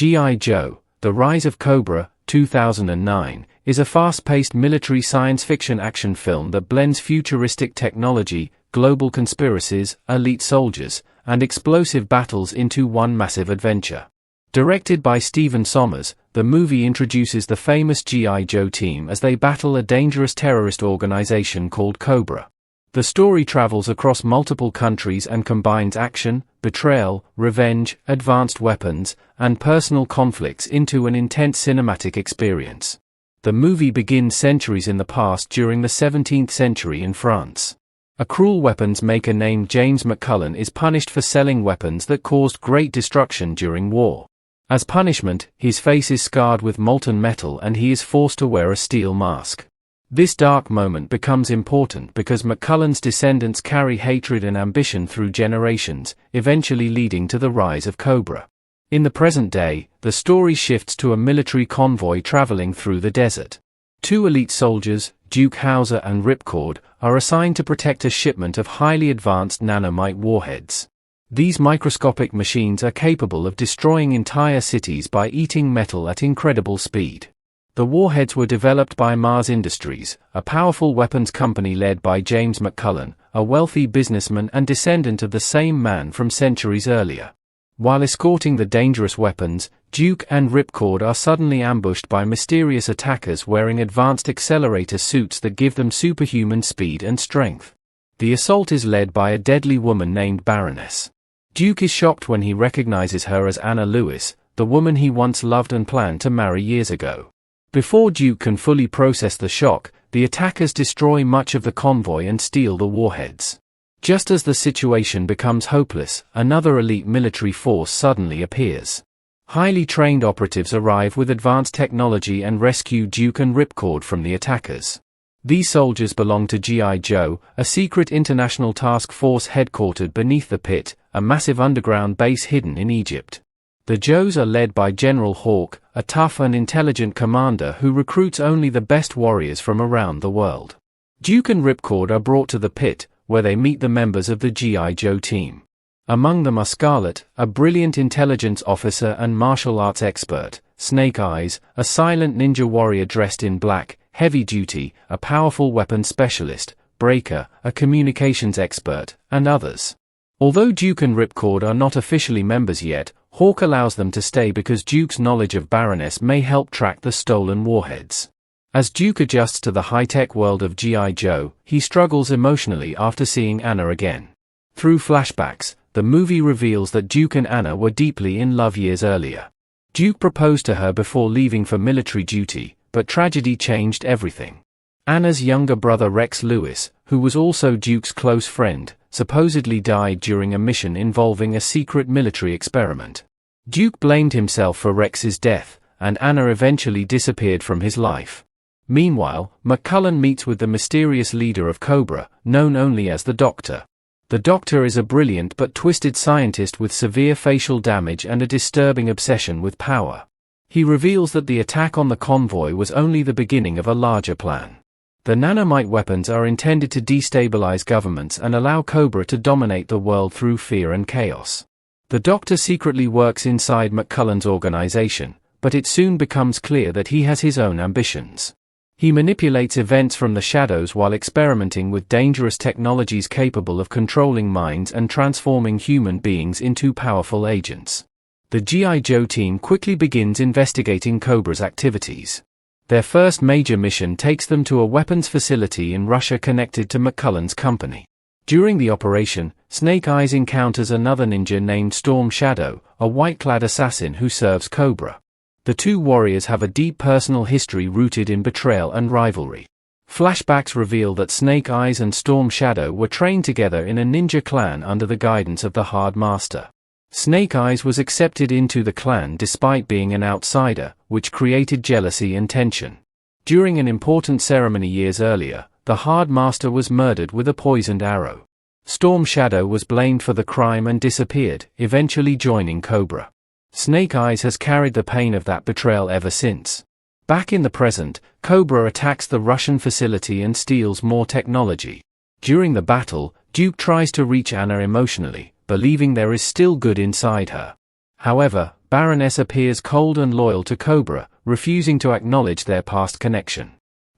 G.I. Joe, The Rise of Cobra, 2009, is a fast-paced military science fiction action film that blends futuristic technology, global conspiracies, elite soldiers, and explosive battles into one massive adventure. Directed by Stephen Sommers, the movie introduces the famous G.I. Joe team as they battle a dangerous terrorist organization called Cobra. The story travels across multiple countries and combines action, betrayal, revenge, advanced weapons, and personal conflicts into an intense cinematic experience. The movie begins centuries in the past during the 17th century in France. A cruel weapons maker named James McCullen is punished for selling weapons that caused great destruction during war. As punishment, his face is scarred with molten metal and he is forced to wear a steel mask. This dark moment becomes important because McCullen's descendants carry hatred and ambition through generations, eventually leading to the rise of Cobra. In the present day, the story shifts to a military convoy traveling through the desert. Two elite soldiers, Duke and Ripcord, are assigned to protect a shipment of highly advanced nanomite warheads. These microscopic machines are capable of destroying entire cities by eating metal at incredible speed. The warheads were developed by Mars Industries, a powerful weapons company led by James McCullen, a wealthy businessman and descendant of the same man from centuries earlier. While escorting the dangerous weapons, Duke and Ripcord are suddenly ambushed by mysterious attackers wearing advanced accelerator suits that give them superhuman speed and strength. The assault is led by a deadly woman named Baroness. Duke is shocked when he recognizes her as Anna Lewis, the woman he once loved and planned to marry years ago. Before Duke can fully process the shock, the attackers destroy much of the convoy and steal the warheads. Just as the situation becomes hopeless, another elite military force suddenly appears. Highly trained operatives arrive with advanced technology and rescue Duke and Ripcord from the attackers. These soldiers belong to G.I. Joe, a secret international task force headquartered beneath the Pit, a massive underground base hidden in Egypt. The Joes are led by General Hawk, a tough and intelligent commander who recruits only the best warriors from around the world. Duke and Ripcord are brought to the Pit, where they meet the members of the G.I. Joe team. Among them are Scarlet, a brilliant intelligence officer and martial arts expert, Snake Eyes, a silent ninja warrior dressed in black, Heavy Duty, a powerful weapons specialist, Breaker, a communications expert, and others. Although Duke and Ripcord are not officially members yet, Hawk allows them to stay because Duke's knowledge of Baroness may help track the stolen warheads. As Duke adjusts to the high-tech world of G.I. Joe, he struggles emotionally after seeing Anna again. Through flashbacks, the movie reveals that Duke and Anna were deeply in love years earlier. Duke proposed to her before leaving for military duty, but tragedy changed everything. Anna's younger brother Rex Lewis, who was also Duke's close friend, supposedly died during a mission involving a secret military experiment. Duke blamed himself for Rex's death, and Anna eventually disappeared from his life. Meanwhile, McCullen meets with the mysterious leader of Cobra, known only as the Doctor. The Doctor is a brilliant but twisted scientist with severe facial damage and a disturbing obsession with power. He reveals that the attack on the convoy was only the beginning of a larger plan. The nanomite weapons are intended to destabilize governments and allow Cobra to dominate the world through fear and chaos. The Doctor secretly works inside McCullen's organization, but it soon becomes clear that he has his own ambitions. He manipulates events from the shadows while experimenting with dangerous technologies capable of controlling minds and transforming human beings into powerful agents. The G.I. Joe team quickly begins investigating Cobra's activities. Their first major mission takes them to a weapons facility in Russia connected to McCullen's company. During the operation, Snake Eyes encounters another ninja named Storm Shadow, a white-clad assassin who serves Cobra. The two warriors have a deep personal history rooted in betrayal and rivalry. Flashbacks reveal that Snake Eyes and Storm Shadow were trained together in a ninja clan under the guidance of the Hard Master. Snake Eyes was accepted into the clan despite being an outsider, which created jealousy and tension. During an important ceremony years earlier, the Hard Master was murdered with a poisoned arrow. Storm Shadow was blamed for the crime and disappeared, eventually joining Cobra. Snake Eyes has carried the pain of that betrayal ever since. Back in the present, Cobra attacks the Russian facility and steals more technology. During the battle, Duke tries to reach Anna emotionally, believing there is still good inside her. However, Baroness appears cold and loyal to Cobra, refusing to acknowledge their past connection.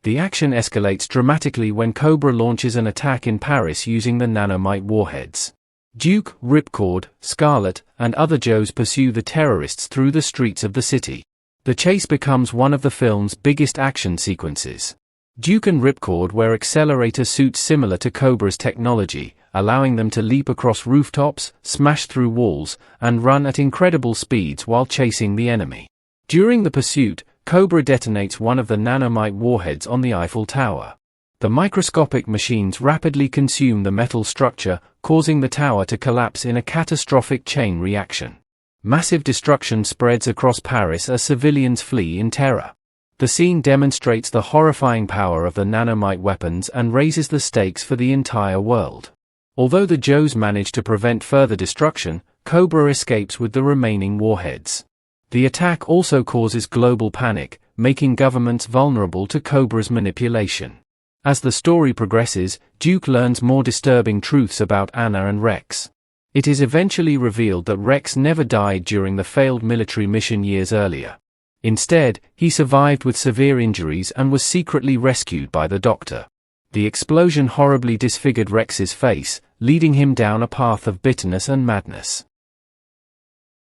The action escalates dramatically when Cobra launches an attack in Paris using the nanomite warheads. Duke, Ripcord, Scarlet, and other Joes pursue the terrorists through the streets of the city. The chase becomes one of the film's biggest action sequences. Duke and Ripcord wear accelerator suits similar to Cobra's technology, allowing them to leap across rooftops, smash through walls, and run at incredible speeds while chasing the enemy. During the pursuit, Cobra detonates one of the nanomite warheads on the Eiffel Tower. The microscopic machines rapidly consume the metal structure, causing the tower to collapse in a catastrophic chain reaction. Massive destruction spreads across Paris as civilians flee in terror. The scene demonstrates the horrifying power of the nanomite weapons and raises the stakes for the entire world. Although the Joes manage to prevent further destruction, Cobra escapes with the remaining warheads. The attack also causes global panic, making governments vulnerable to Cobra's manipulation. As the story progresses, Duke learns more disturbing truths about Anna and Rex. It is eventually revealed that Rex never died during the failed military mission years earlier. Instead, he survived with severe injuries and was secretly rescued by the Doctor. The explosion horribly disfigured Rex's face, leading him down a path of bitterness and madness.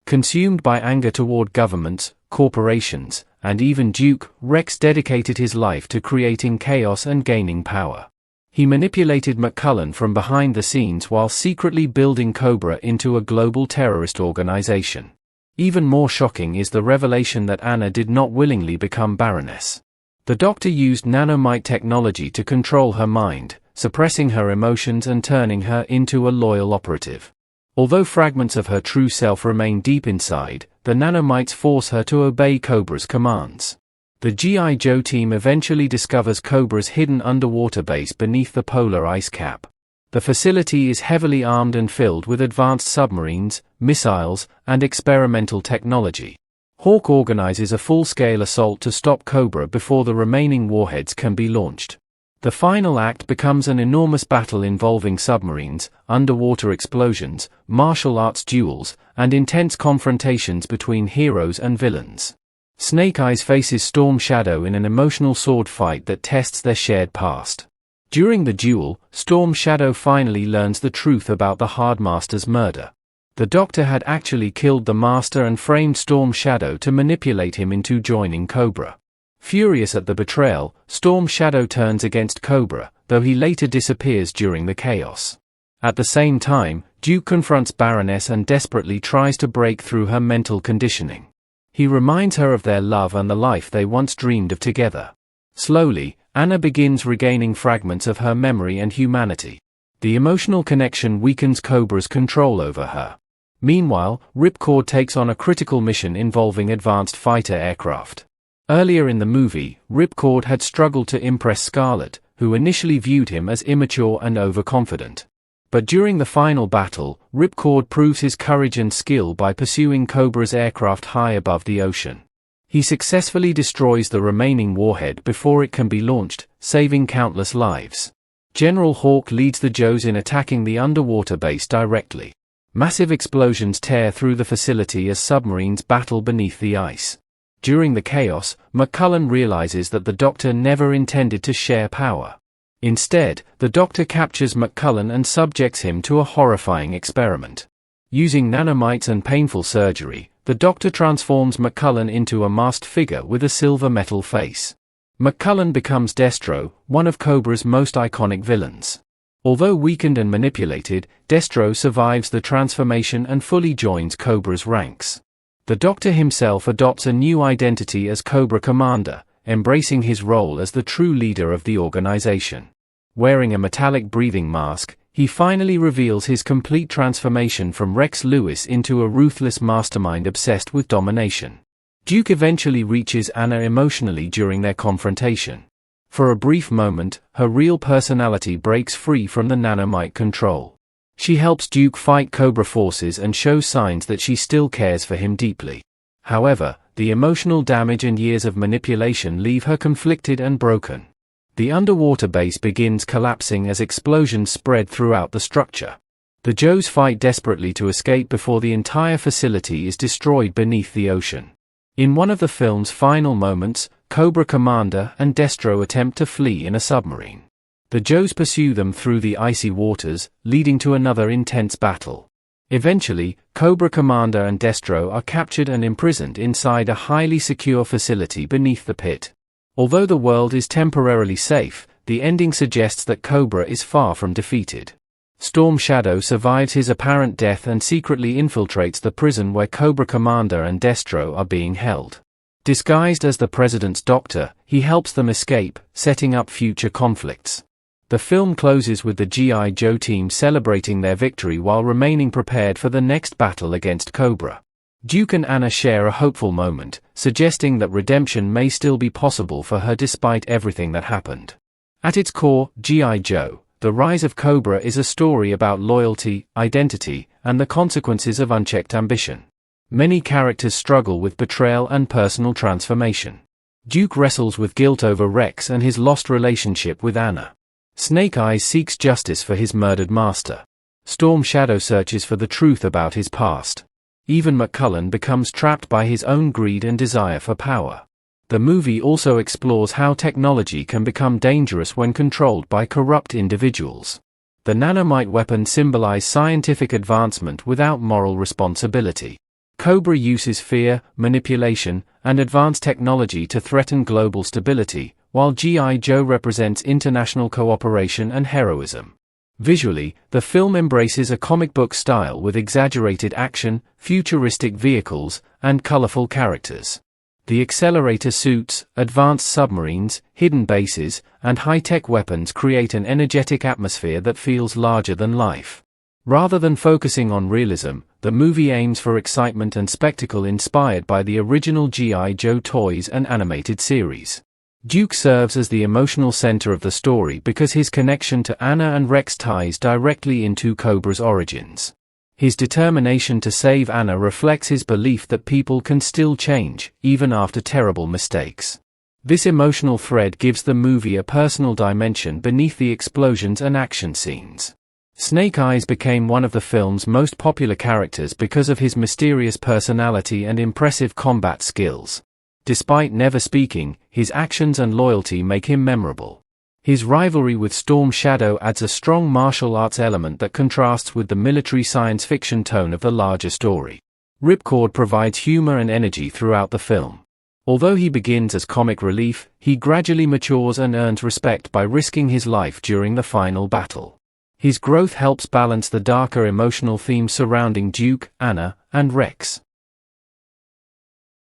Consumed by anger toward governments, corporations, and even Duke, Rex dedicated his life to creating chaos and gaining power. He manipulated McCullen from behind the scenes while secretly building Cobra into a global terrorist organization. Even more shocking is the revelation that Anna did not willingly become Baroness. The Doctor used nanomite technology to control her mind, suppressing her emotions and turning her into a loyal operative. Although fragments of her true self remain deep inside, the nanomites force her to obey Cobra's commands. The G.I. Joe team eventually discovers Cobra's hidden underwater base beneath the polar ice cap. The facility is heavily armed and filled with advanced submarines, missiles, and experimental technology. Hawk organizes a full-scale assault to stop Cobra before the remaining warheads can be launched. The final act becomes an enormous battle involving submarines, underwater explosions, martial arts duels, and intense confrontations between heroes and villains. Snake Eyes faces Storm Shadow in an emotional sword fight that tests their shared past. During the duel, Storm Shadow finally learns the truth about the Hardmaster's murder. The Doctor had actually killed the Master and framed Storm Shadow to manipulate him into joining Cobra. Furious at the betrayal, Storm Shadow turns against Cobra, though he later disappears during the chaos. At the same time, Duke confronts Baroness and desperately tries to break through her mental conditioning. He reminds her of their love and the life they once dreamed of together. Slowly, Anna begins regaining fragments of her memory and humanity. The emotional connection weakens Cobra's control over her. Meanwhile, Ripcord takes on a critical mission involving advanced fighter aircraft. Earlier in the movie, Ripcord had struggled to impress Scarlet, who initially viewed him as immature and overconfident. But during the final battle, Ripcord proves his courage and skill by pursuing Cobra's aircraft high above the ocean. He successfully destroys the remaining warhead before it can be launched, saving countless lives. General Hawk leads the Joes in attacking the underwater base directly. Massive explosions tear through the facility as submarines battle beneath the ice. During the chaos, McCullen realizes that the Doctor never intended to share power. Instead, the Doctor captures McCullen and subjects him to a horrifying experiment. Using nanomites and painful surgery, the Doctor transforms McCullen into a masked figure with a silver metal face. McCullen becomes Destro, one of Cobra's most iconic villains. Although weakened and manipulated, Destro survives the transformation and fully joins Cobra's ranks. The Doctor himself adopts a new identity as Cobra Commander, embracing his role as the true leader of the organization. Wearing a metallic breathing mask, he finally reveals his complete transformation from Rex Lewis into a ruthless mastermind obsessed with domination. Duke eventually reaches Anna emotionally during their confrontation. For a brief moment, her real personality breaks free from the nanomite control. She helps Duke fight Cobra forces and shows signs that she still cares for him deeply. However, the emotional damage and years of manipulation leave her conflicted and broken. The underwater base begins collapsing as explosions spread throughout the structure. The Joes fight desperately to escape before the entire facility is destroyed beneath the ocean. In one of the film's final moments, Cobra Commander and Destro attempt to flee in a submarine. The Joes pursue them through the icy waters, leading to another intense battle. Eventually, Cobra Commander and Destro are captured and imprisoned inside a highly secure facility beneath the pit. Although the world is temporarily safe, the ending suggests that Cobra is far from defeated. Storm Shadow survives his apparent death and secretly infiltrates the prison where Cobra Commander and Destro are being held. Disguised as the President's doctor, he helps them escape, setting up future conflicts. The film closes with the G.I. Joe team celebrating their victory while remaining prepared for the next battle against Cobra. Duke and Anna share a hopeful moment, suggesting that redemption may still be possible for her despite everything that happened. At its core, G.I. Joe, The Rise of Cobra is a story about loyalty, identity, and the consequences of unchecked ambition. Many characters struggle with betrayal and personal transformation. Duke wrestles with guilt over Rex and his lost relationship with Anna. Snake Eyes seeks justice for his murdered master. Storm Shadow searches for the truth about his past. Even McCullen becomes trapped by his own greed and desire for power. The movie also explores how technology can become dangerous when controlled by corrupt individuals. The nanomite weapon symbolizes scientific advancement without moral responsibility. Cobra uses fear, manipulation, and advanced technology to threaten global stability, while G.I. Joe represents international cooperation and heroism. Visually, the film embraces a comic book style with exaggerated action, futuristic vehicles, and colorful characters. The accelerator suits, advanced submarines, hidden bases, and high-tech weapons create an energetic atmosphere that feels larger than life. Rather than focusing on realism, the movie aims for excitement and spectacle inspired by the original G.I. Joe toys and animated series. Duke serves as the emotional center of the story because his connection to Anna and Rex ties directly into Cobra's origins. His determination to save Anna reflects his belief that people can still change, even after terrible mistakes. This emotional thread gives the movie a personal dimension beneath the explosions and action scenes. Snake Eyes became one of the film's most popular characters because of his mysterious personality and impressive combat skills. Despite never speaking, his actions and loyalty make him memorable. His rivalry with Storm Shadow adds a strong martial arts element that contrasts with the military science fiction tone of the larger story. Ripcord provides humor and energy throughout the film. Although he begins as comic relief, he gradually matures and earns respect by risking his life during the final battle. His growth helps balance the darker emotional themes surrounding Duke, Anna, and Rex.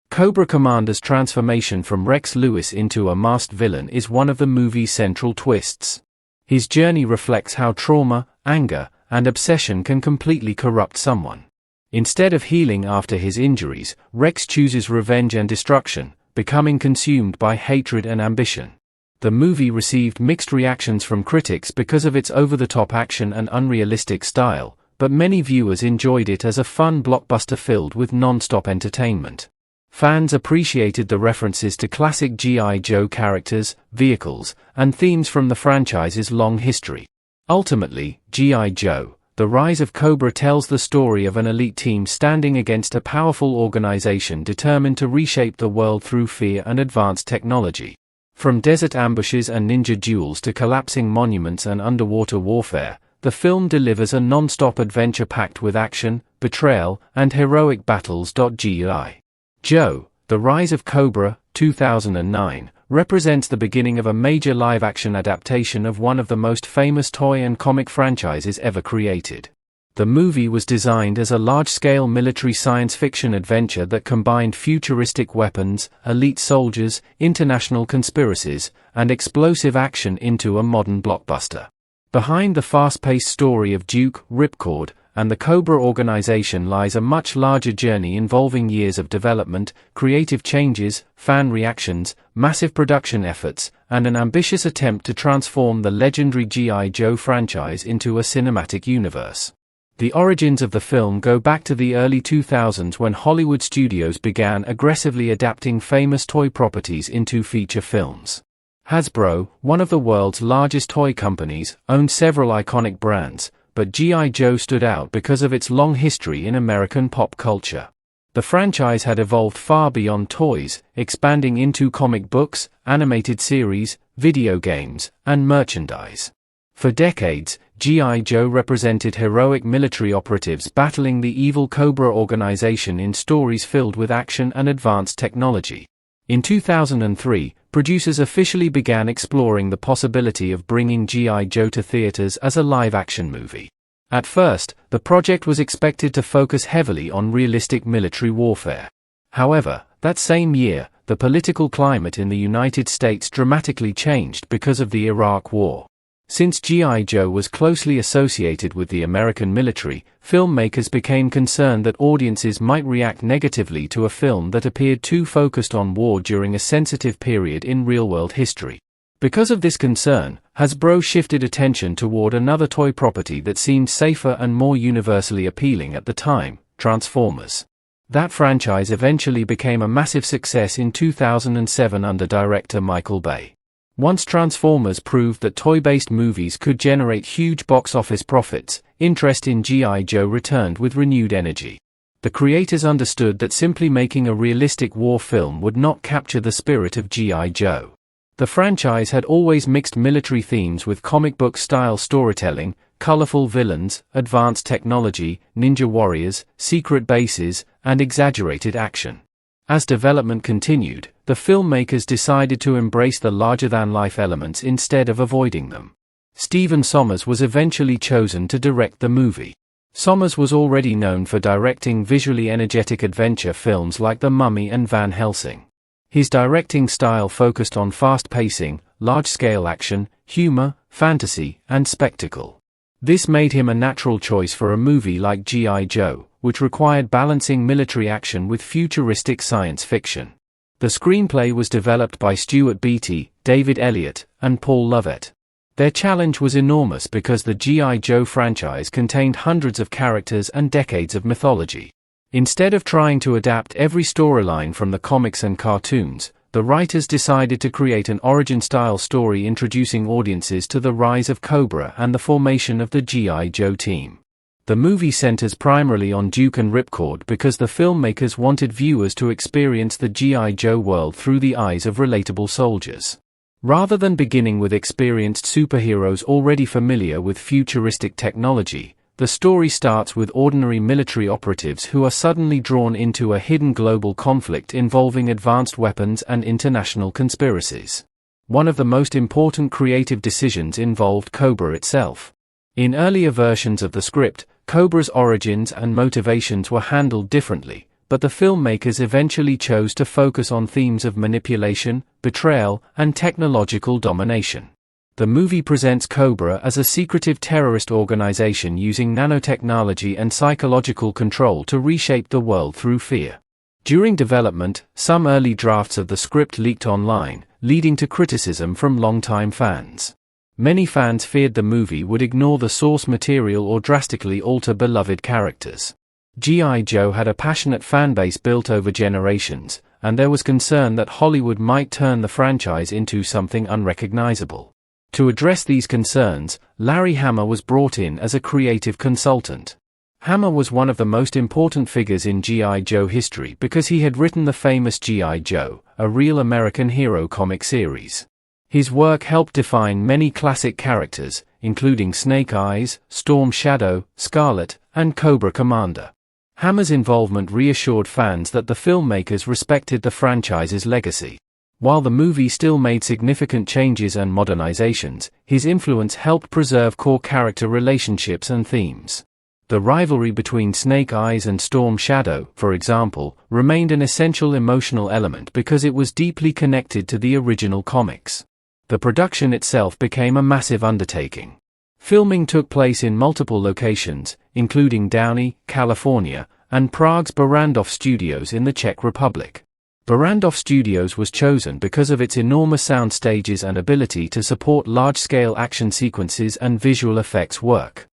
Cobra Commander's transformation from Rex Lewis into a masked villain is one of the movie's central twists. His journey reflects how trauma, anger, and obsession can completely corrupt someone. Instead of healing after his injuries, Rex chooses revenge and destruction, becoming consumed by hatred and ambition. The movie received mixed reactions from critics because of its over-the-top action and unrealistic style, but many viewers enjoyed it as a fun blockbuster filled with non-stop entertainment. Fans appreciated the references to classic G.I. Joe characters, vehicles, and themes from the franchise's long history. Ultimately, G.I. Joe, The Rise of Cobra tells the story of an elite team standing against a powerful organization determined to reshape the world through fear and advanced technology. From desert ambushes and ninja duels to collapsing monuments and underwater warfare, the film delivers a non-stop adventure packed with action, betrayal, and heroic battles. G.I. Joe, The Rise of Cobra, 2009, represents the beginning of a major live-action adaptation of one of the most famous toy and comic franchises ever created. The movie was designed as a large-scale military science fiction adventure that combined futuristic weapons, elite soldiers, international conspiracies, and explosive action into a modern blockbuster. Behind the fast-paced story of Duke, Ripcord, and the Cobra organization lies a much larger journey involving years of development, creative changes, fan reactions, massive production efforts, and an ambitious attempt to transform the legendary G.I. Joe franchise into a cinematic universe. The origins of the film go back to the early 2000s when Hollywood studios began aggressively adapting famous toy properties into feature films. Hasbro, one of the world's largest toy companies, owned several iconic brands, but G.I. Joe stood out because of its long history in American pop culture. The franchise had evolved far beyond toys, expanding into comic books, animated series, video games, and merchandise. For decades, G.I. Joe represented heroic military operatives battling the evil Cobra organization in stories filled with action and advanced technology. In 2003, producers officially began exploring the possibility of bringing G.I. Joe to theaters as a live-action movie. At first, the project was expected to focus heavily on realistic military warfare. However, that same year, the political climate in the United States dramatically changed because of the Iraq War. Since G.I. Joe was closely associated with the American military, filmmakers became concerned that audiences might react negatively to a film that appeared too focused on war during a sensitive period in real-world history. Because of this concern, Hasbro shifted attention toward another toy property that seemed safer and more universally appealing at the time, Transformers. That franchise eventually became a massive success in 2007 under director Michael Bay. Once Transformers proved that toy-based movies could generate huge box office profits, interest in G.I. Joe returned with renewed energy. The creators understood that simply making a realistic war film would not capture the spirit of G.I. Joe. The franchise had always mixed military themes with comic book-style storytelling, colorful villains, advanced technology, ninja warriors, secret bases, and exaggerated action. As development continued, the filmmakers decided to embrace the larger-than-life elements instead of avoiding them. Stephen Sommers was eventually chosen to direct the movie. Sommers was already known for directing visually energetic adventure films like The Mummy and Van Helsing. His directing style focused on fast pacing, large-scale action, humor, fantasy, and spectacle. This made him a natural choice for a movie like G.I. Joe, which required balancing military action with futuristic science fiction. The screenplay was developed by Stuart Beattie, David Elliott, and Paul Lovett. Their challenge was enormous because the G.I. Joe franchise contained hundreds of characters and decades of mythology. Instead of trying to adapt every storyline from the comics and cartoons, the writers decided to create an origin-style story introducing audiences to the rise of Cobra and the formation of the G.I. Joe team. The movie centers primarily on Duke and Ripcord because the filmmakers wanted viewers to experience the G.I. Joe world through the eyes of relatable soldiers. Rather than beginning with experienced superheroes already familiar with futuristic technology, the story starts with ordinary military operatives who are suddenly drawn into a hidden global conflict involving advanced weapons and international conspiracies. One of the most important creative decisions involved Cobra itself. In earlier versions of the script, Cobra's origins and motivations were handled differently, but the filmmakers eventually chose to focus on themes of manipulation, betrayal, and technological domination. The movie presents Cobra as a secretive terrorist organization using nanotechnology and psychological control to reshape the world through fear. During development, some early drafts of the script leaked online, leading to criticism from longtime fans. Many fans feared the movie would ignore the source material or drastically alter beloved characters. G.I. Joe had a passionate fanbase built over generations, and there was concern that Hollywood might turn the franchise into something unrecognizable. To address these concerns, Larry Hama was brought in as a creative consultant. Hama was one of the most important figures in G.I. Joe history because he had written the famous G.I. Joe, a real American hero comic series. His work helped define many classic characters, including Snake Eyes, Storm Shadow, Scarlet, and Cobra Commander. Hama's involvement reassured fans that the filmmakers respected the franchise's legacy. While the movie still made significant changes and modernizations, his influence helped preserve core character relationships and themes. The rivalry between Snake Eyes and Storm Shadow, for example, remained an essential emotional element because it was deeply connected to the original comics. The production itself became a massive undertaking. Filming took place in multiple locations, including Downey, California, and Prague's Barrandov Studios in the Czech Republic. Barrandov Studios was chosen because of its enormous sound stages and ability to support large-scale action sequences and visual effects work.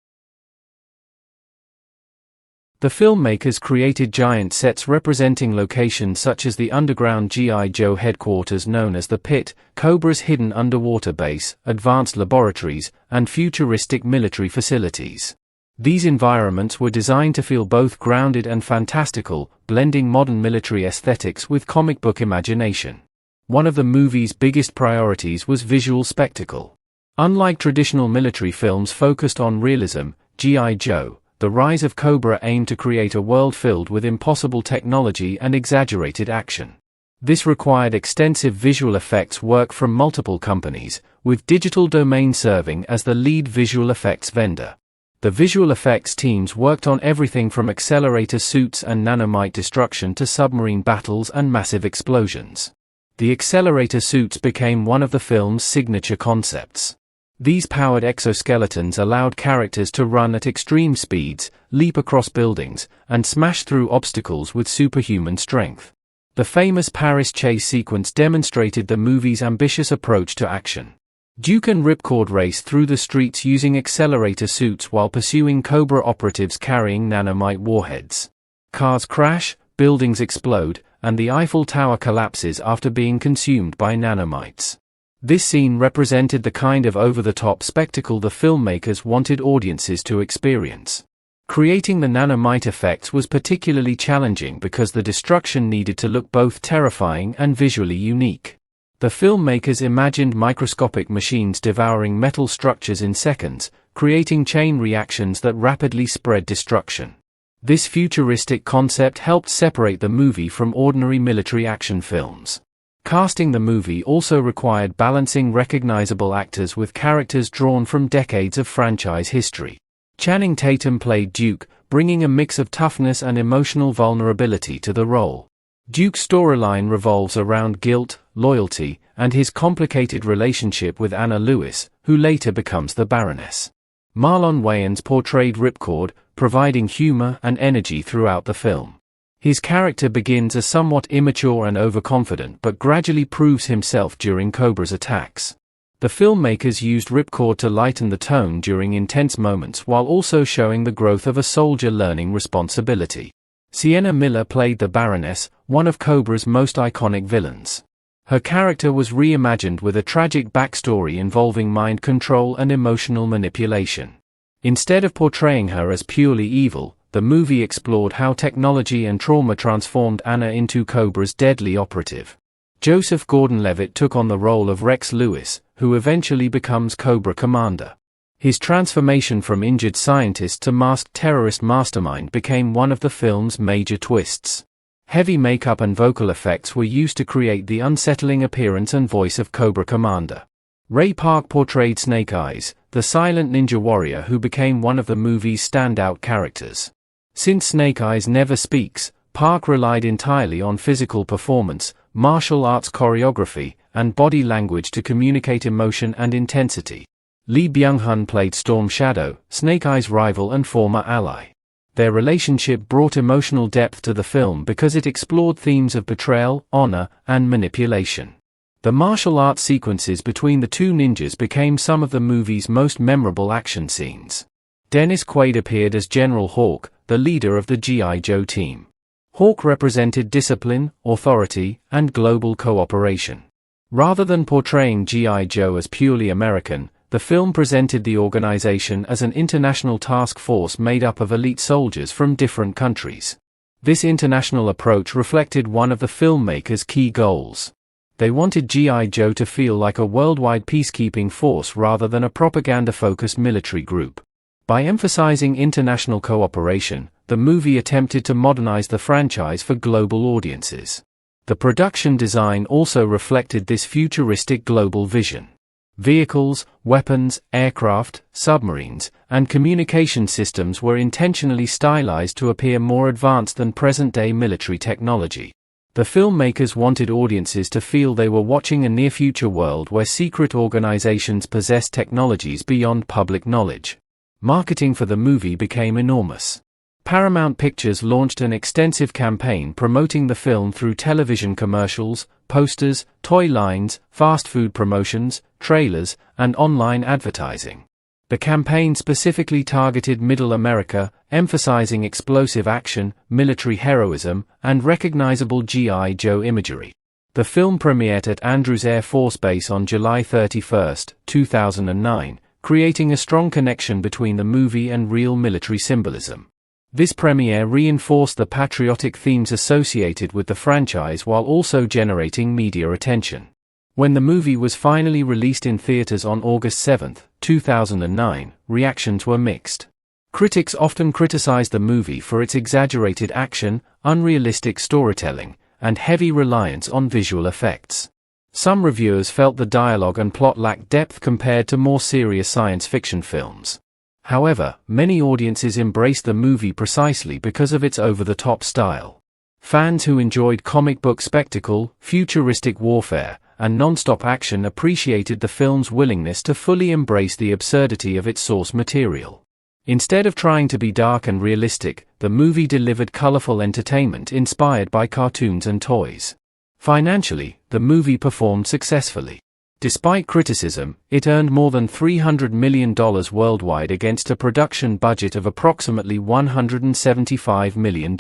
The filmmakers created giant sets representing locations such as the underground G.I. Joe headquarters known as the Pit, Cobra's hidden underwater base, advanced laboratories, and futuristic military facilities. These environments were designed to feel both grounded and fantastical, blending modern military aesthetics with comic book imagination. One of the movie's biggest priorities was visual spectacle. Unlike traditional military films focused on realism, G.I. Joe, The Rise of Cobra aimed to create a world filled with impossible technology and exaggerated action. This required extensive visual effects work from multiple companies, with Digital Domain serving as the lead visual effects vendor. The visual effects teams worked on everything from accelerator suits and nanomite destruction to submarine battles and massive explosions. The accelerator suits became one of the film's signature concepts. These powered exoskeletons allowed characters to run at extreme speeds, leap across buildings, and smash through obstacles with superhuman strength. The famous Paris chase sequence demonstrated the movie's ambitious approach to action. Duke and Ripcord race through the streets using accelerator suits while pursuing Cobra operatives carrying nanomite warheads. Cars crash, buildings explode, and the Eiffel Tower collapses after being consumed by nanomites. This scene represented the kind of over-the-top spectacle the filmmakers wanted audiences to experience. Creating the nanomite effects was particularly challenging because the destruction needed to look both terrifying and visually unique. The filmmakers imagined microscopic machines devouring metal structures in seconds, creating chain reactions that rapidly spread destruction. This futuristic concept helped separate the movie from ordinary military action films. Casting the movie also required balancing recognizable actors with characters drawn from decades of franchise history. Channing Tatum played Duke, bringing a mix of toughness and emotional vulnerability to the role. Duke's storyline revolves around guilt, loyalty, and his complicated relationship with Anna Lewis, who later becomes the Baroness. Marlon Wayans portrayed Ripcord, providing humor and energy throughout the film. His character begins as somewhat immature and overconfident but gradually proves himself during Cobra's attacks. The filmmakers used Ripcord to lighten the tone during intense moments while also showing the growth of a soldier learning responsibility. Sienna Miller played the Baroness, one of Cobra's most iconic villains. Her character was reimagined with a tragic backstory involving mind control and emotional manipulation. Instead of portraying her as purely evil, the movie explored how technology and trauma transformed Anna into Cobra's deadly operative. Joseph Gordon-Levitt took on the role of Rex Lewis, who eventually becomes Cobra Commander. His transformation from injured scientist to masked terrorist mastermind became one of the film's major twists. Heavy makeup and vocal effects were used to create the unsettling appearance and voice of Cobra Commander. Ray Park portrayed Snake Eyes, the silent ninja warrior who became one of the movie's standout characters. Since Snake Eyes never speaks, Park relied entirely on physical performance, martial arts choreography, and body language to communicate emotion and intensity. Lee Byung-hun played Storm Shadow, Snake Eyes' rival and former ally. Their relationship brought emotional depth to the film because it explored themes of betrayal, honor, and manipulation. The martial arts sequences between the two ninjas became some of the movie's most memorable action scenes. Dennis Quaid appeared as General Hawk, the leader of the G.I. Joe team. Hawk represented discipline, authority, and global cooperation. Rather than portraying G.I. Joe as purely American, the film presented the organization as an international task force made up of elite soldiers from different countries. This international approach reflected one of the filmmakers' key goals. They wanted G.I. Joe to feel like a worldwide peacekeeping force rather than a propaganda-focused military group. By emphasizing international cooperation, the movie attempted to modernize the franchise for global audiences. The production design also reflected this futuristic global vision. Vehicles, weapons, aircraft, submarines, and communication systems were intentionally stylized to appear more advanced than present-day military technology. The filmmakers wanted audiences to feel they were watching a near-future world where secret organizations possessed technologies beyond public knowledge. Marketing for the movie became enormous. Paramount Pictures launched an extensive campaign promoting the film through television commercials, posters, toy lines, fast food promotions, trailers, and online advertising. The campaign specifically targeted Middle America, emphasizing explosive action, military heroism, and recognizable G.I. Joe imagery. The film premiered at Andrews Air Force Base on July 31, 2009, creating a strong connection between the movie and real military symbolism. This premiere reinforced the patriotic themes associated with the franchise while also generating media attention. When the movie was finally released in theaters on August 7, 2009, reactions were mixed. Critics often criticized the movie for its exaggerated action, unrealistic storytelling, and heavy reliance on visual effects. Some reviewers felt the dialogue and plot lacked depth compared to more serious science fiction films. However, many audiences embraced the movie precisely because of its over-the-top style. Fans who enjoyed comic book spectacle, futuristic warfare, and non-stop action appreciated the film's willingness to fully embrace the absurdity of its source material. Instead of trying to be dark and realistic, the movie delivered colorful entertainment inspired by cartoons and toys. Financially, the movie performed successfully. Despite criticism, it earned more than $300 million worldwide against a production budget of approximately $175 million.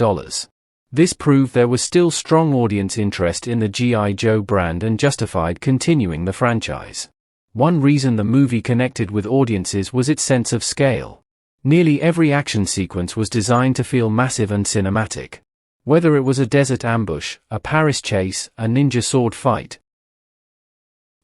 This proved there was still strong audience interest in the G.I. Joe brand and justified continuing the franchise. One reason the movie connected with audiences was its sense of scale. Nearly every action sequence was designed to feel massive and cinematic. Whether it was a desert ambush, a Paris chase, a ninja sword fight,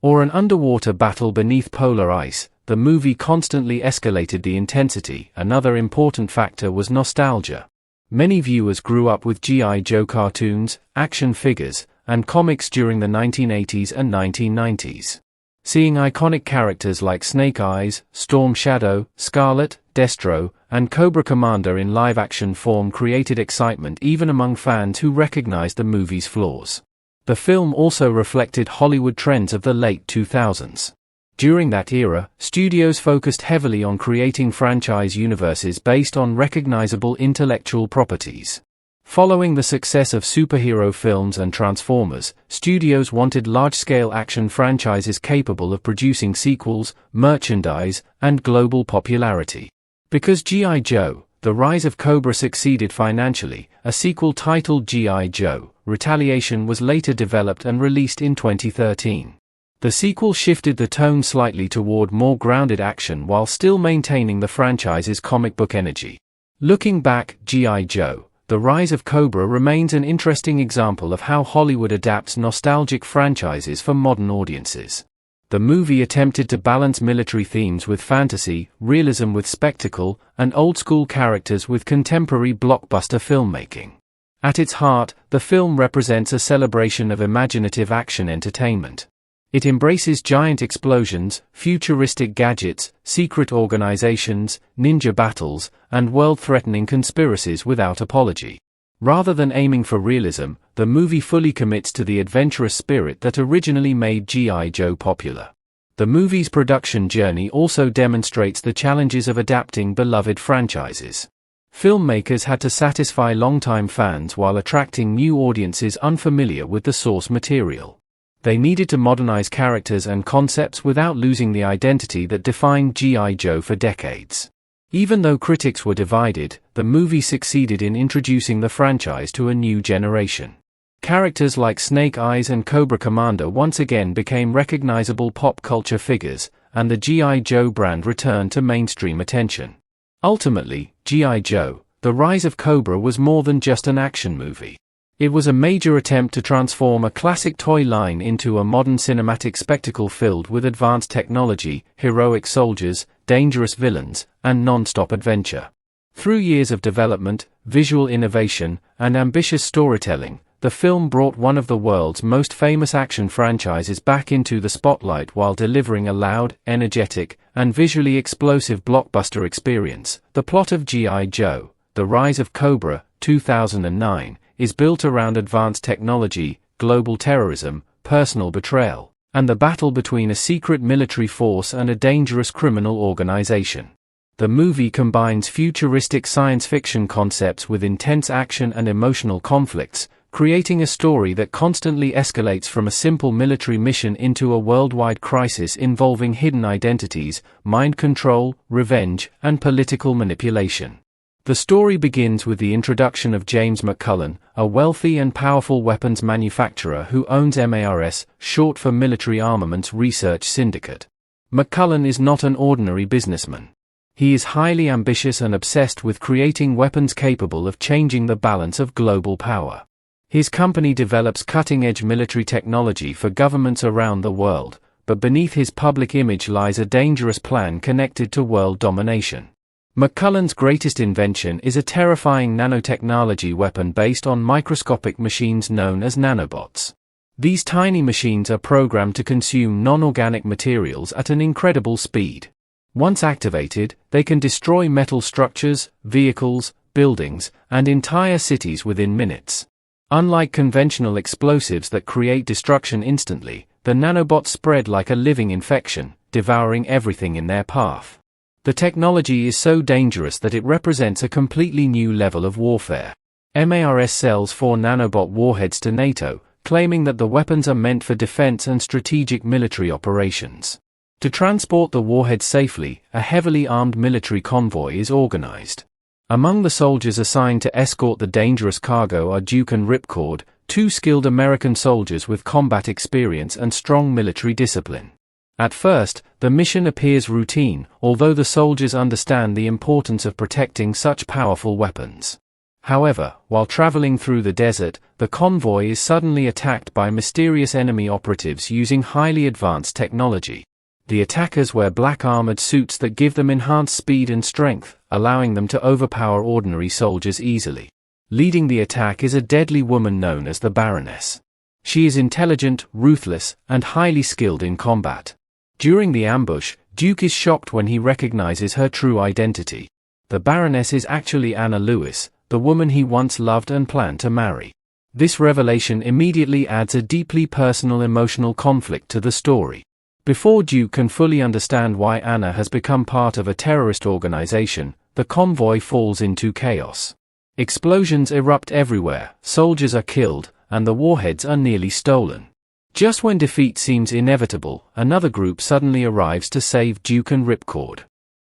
or an underwater battle beneath polar ice, the movie constantly escalated the intensity. Another important factor was nostalgia. Many viewers grew up with G.I. Joe cartoons, action figures, and comics during the 1980s and 1990s. Seeing iconic characters like Snake Eyes, Storm Shadow, Scarlet, Destro, and Cobra Commander in live-action form created excitement even among fans who recognized the movie's flaws. The film also reflected Hollywood trends of the late 2000s. During that era, studios focused heavily on creating franchise universes based on recognizable intellectual properties. Following the success of superhero films and Transformers, studios wanted large-scale action franchises capable of producing sequels, merchandise, and global popularity. Because G.I. Joe, The Rise of Cobra succeeded financially, a sequel titled G.I. Joe, Retaliation was later developed and released in 2013. The sequel shifted the tone slightly toward more grounded action while still maintaining the franchise's comic book energy. Looking back, G.I. Joe, The Rise of Cobra remains an interesting example of how Hollywood adapts nostalgic franchises for modern audiences. The movie attempted to balance military themes with fantasy, realism with spectacle, and old-school characters with contemporary blockbuster filmmaking. At its heart, the film represents a celebration of imaginative action entertainment. It embraces giant explosions, futuristic gadgets, secret organizations, ninja battles, and world-threatening conspiracies without apology. Rather than aiming for realism, the movie fully commits to the adventurous spirit that originally made G.I. Joe popular. The movie's production journey also demonstrates the challenges of adapting beloved franchises. Filmmakers had to satisfy longtime fans while attracting new audiences unfamiliar with the source material. They needed to modernize characters and concepts without losing the identity that defined G.I. Joe for decades. Even though critics were divided, the movie succeeded in introducing the franchise to a new generation. Characters like Snake Eyes and Cobra Commander once again became recognizable pop culture figures, and the G.I. Joe brand returned to mainstream attention. Ultimately, G.I. Joe, The Rise of Cobra was more than just an action movie. It was a major attempt to transform a classic toy line into a modern cinematic spectacle filled with advanced technology, heroic soldiers, dangerous villains, and non-stop adventure. Through years of development, visual innovation, and ambitious storytelling, the film brought one of the world's most famous action franchises back into the spotlight while delivering a loud, energetic, and visually explosive blockbuster experience. The plot of G.I. Joe, The Rise of Cobra, 2009, is built around advanced technology, global terrorism, personal betrayal, and the battle between a secret military force and a dangerous criminal organization. The movie combines futuristic science fiction concepts with intense action and emotional conflicts, creating a story that constantly escalates from a simple military mission into a worldwide crisis involving hidden identities, mind control, revenge, and political manipulation. The story begins with the introduction of James McCullen, a wealthy and powerful weapons manufacturer who owns MARS, short for Military Armaments Research Syndicate. McCullen is not an ordinary businessman. He is highly ambitious and obsessed with creating weapons capable of changing the balance of global power. His company develops cutting-edge military technology for governments around the world, but beneath his public image lies a dangerous plan connected to world domination. McCullen's greatest invention is a terrifying nanotechnology weapon based on microscopic machines known as nanobots. These tiny machines are programmed to consume non-organic materials at an incredible speed. Once activated, they can destroy metal structures, vehicles, buildings, and entire cities within minutes. Unlike conventional explosives that create destruction instantly, the nanobots spread like a living infection, devouring everything in their path. The technology is so dangerous that it represents a completely new level of warfare. MARS sells 4 nanobot warheads to NATO, claiming that the weapons are meant for defense and strategic military operations. To transport the warheads safely, a heavily armed military convoy is organized. Among the soldiers assigned to escort the dangerous cargo are Duke and Ripcord, 2 skilled American soldiers with combat experience and strong military discipline. At first, the mission appears routine, although the soldiers understand the importance of protecting such powerful weapons. However, while traveling through the desert, the convoy is suddenly attacked by mysterious enemy operatives using highly advanced technology. The attackers wear black armored suits that give them enhanced speed and strength, allowing them to overpower ordinary soldiers easily. Leading the attack is a deadly woman known as the Baroness. She is intelligent, ruthless, and highly skilled in combat. During the ambush, Duke is shocked when he recognizes her true identity. The Baroness is actually Anna Lewis, the woman he once loved and planned to marry. This revelation immediately adds a deeply personal emotional conflict to the story. Before Duke can fully understand why Anna has become part of a terrorist organization, the convoy falls into chaos. Explosions erupt everywhere, soldiers are killed, and the warheads are nearly stolen. Just when defeat seems inevitable, another group suddenly arrives to save Duke and Ripcord.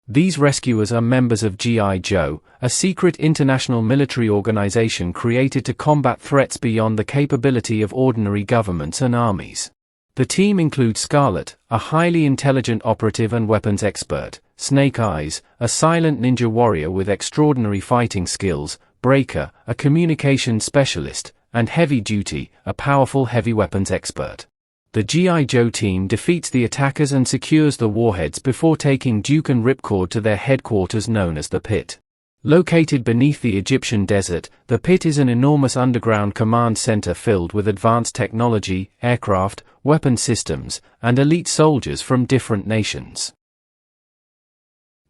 These rescuers are members of G.I. Joe, a secret international military organization created to combat threats beyond the capability of ordinary governments and armies. The team includes Scarlet, a highly intelligent operative and weapons expert, Snake Eyes, a silent ninja warrior with extraordinary fighting skills, Breaker, a communications specialist, and Heavy Duty, a powerful heavy weapons expert. The G.I. Joe team defeats the attackers and secures the warheads before taking Duke and Ripcord to their headquarters known as the Pit. Located beneath the Egyptian desert, the Pit is an enormous underground command center filled with advanced technology, aircraft, weapon systems, and elite soldiers from different nations.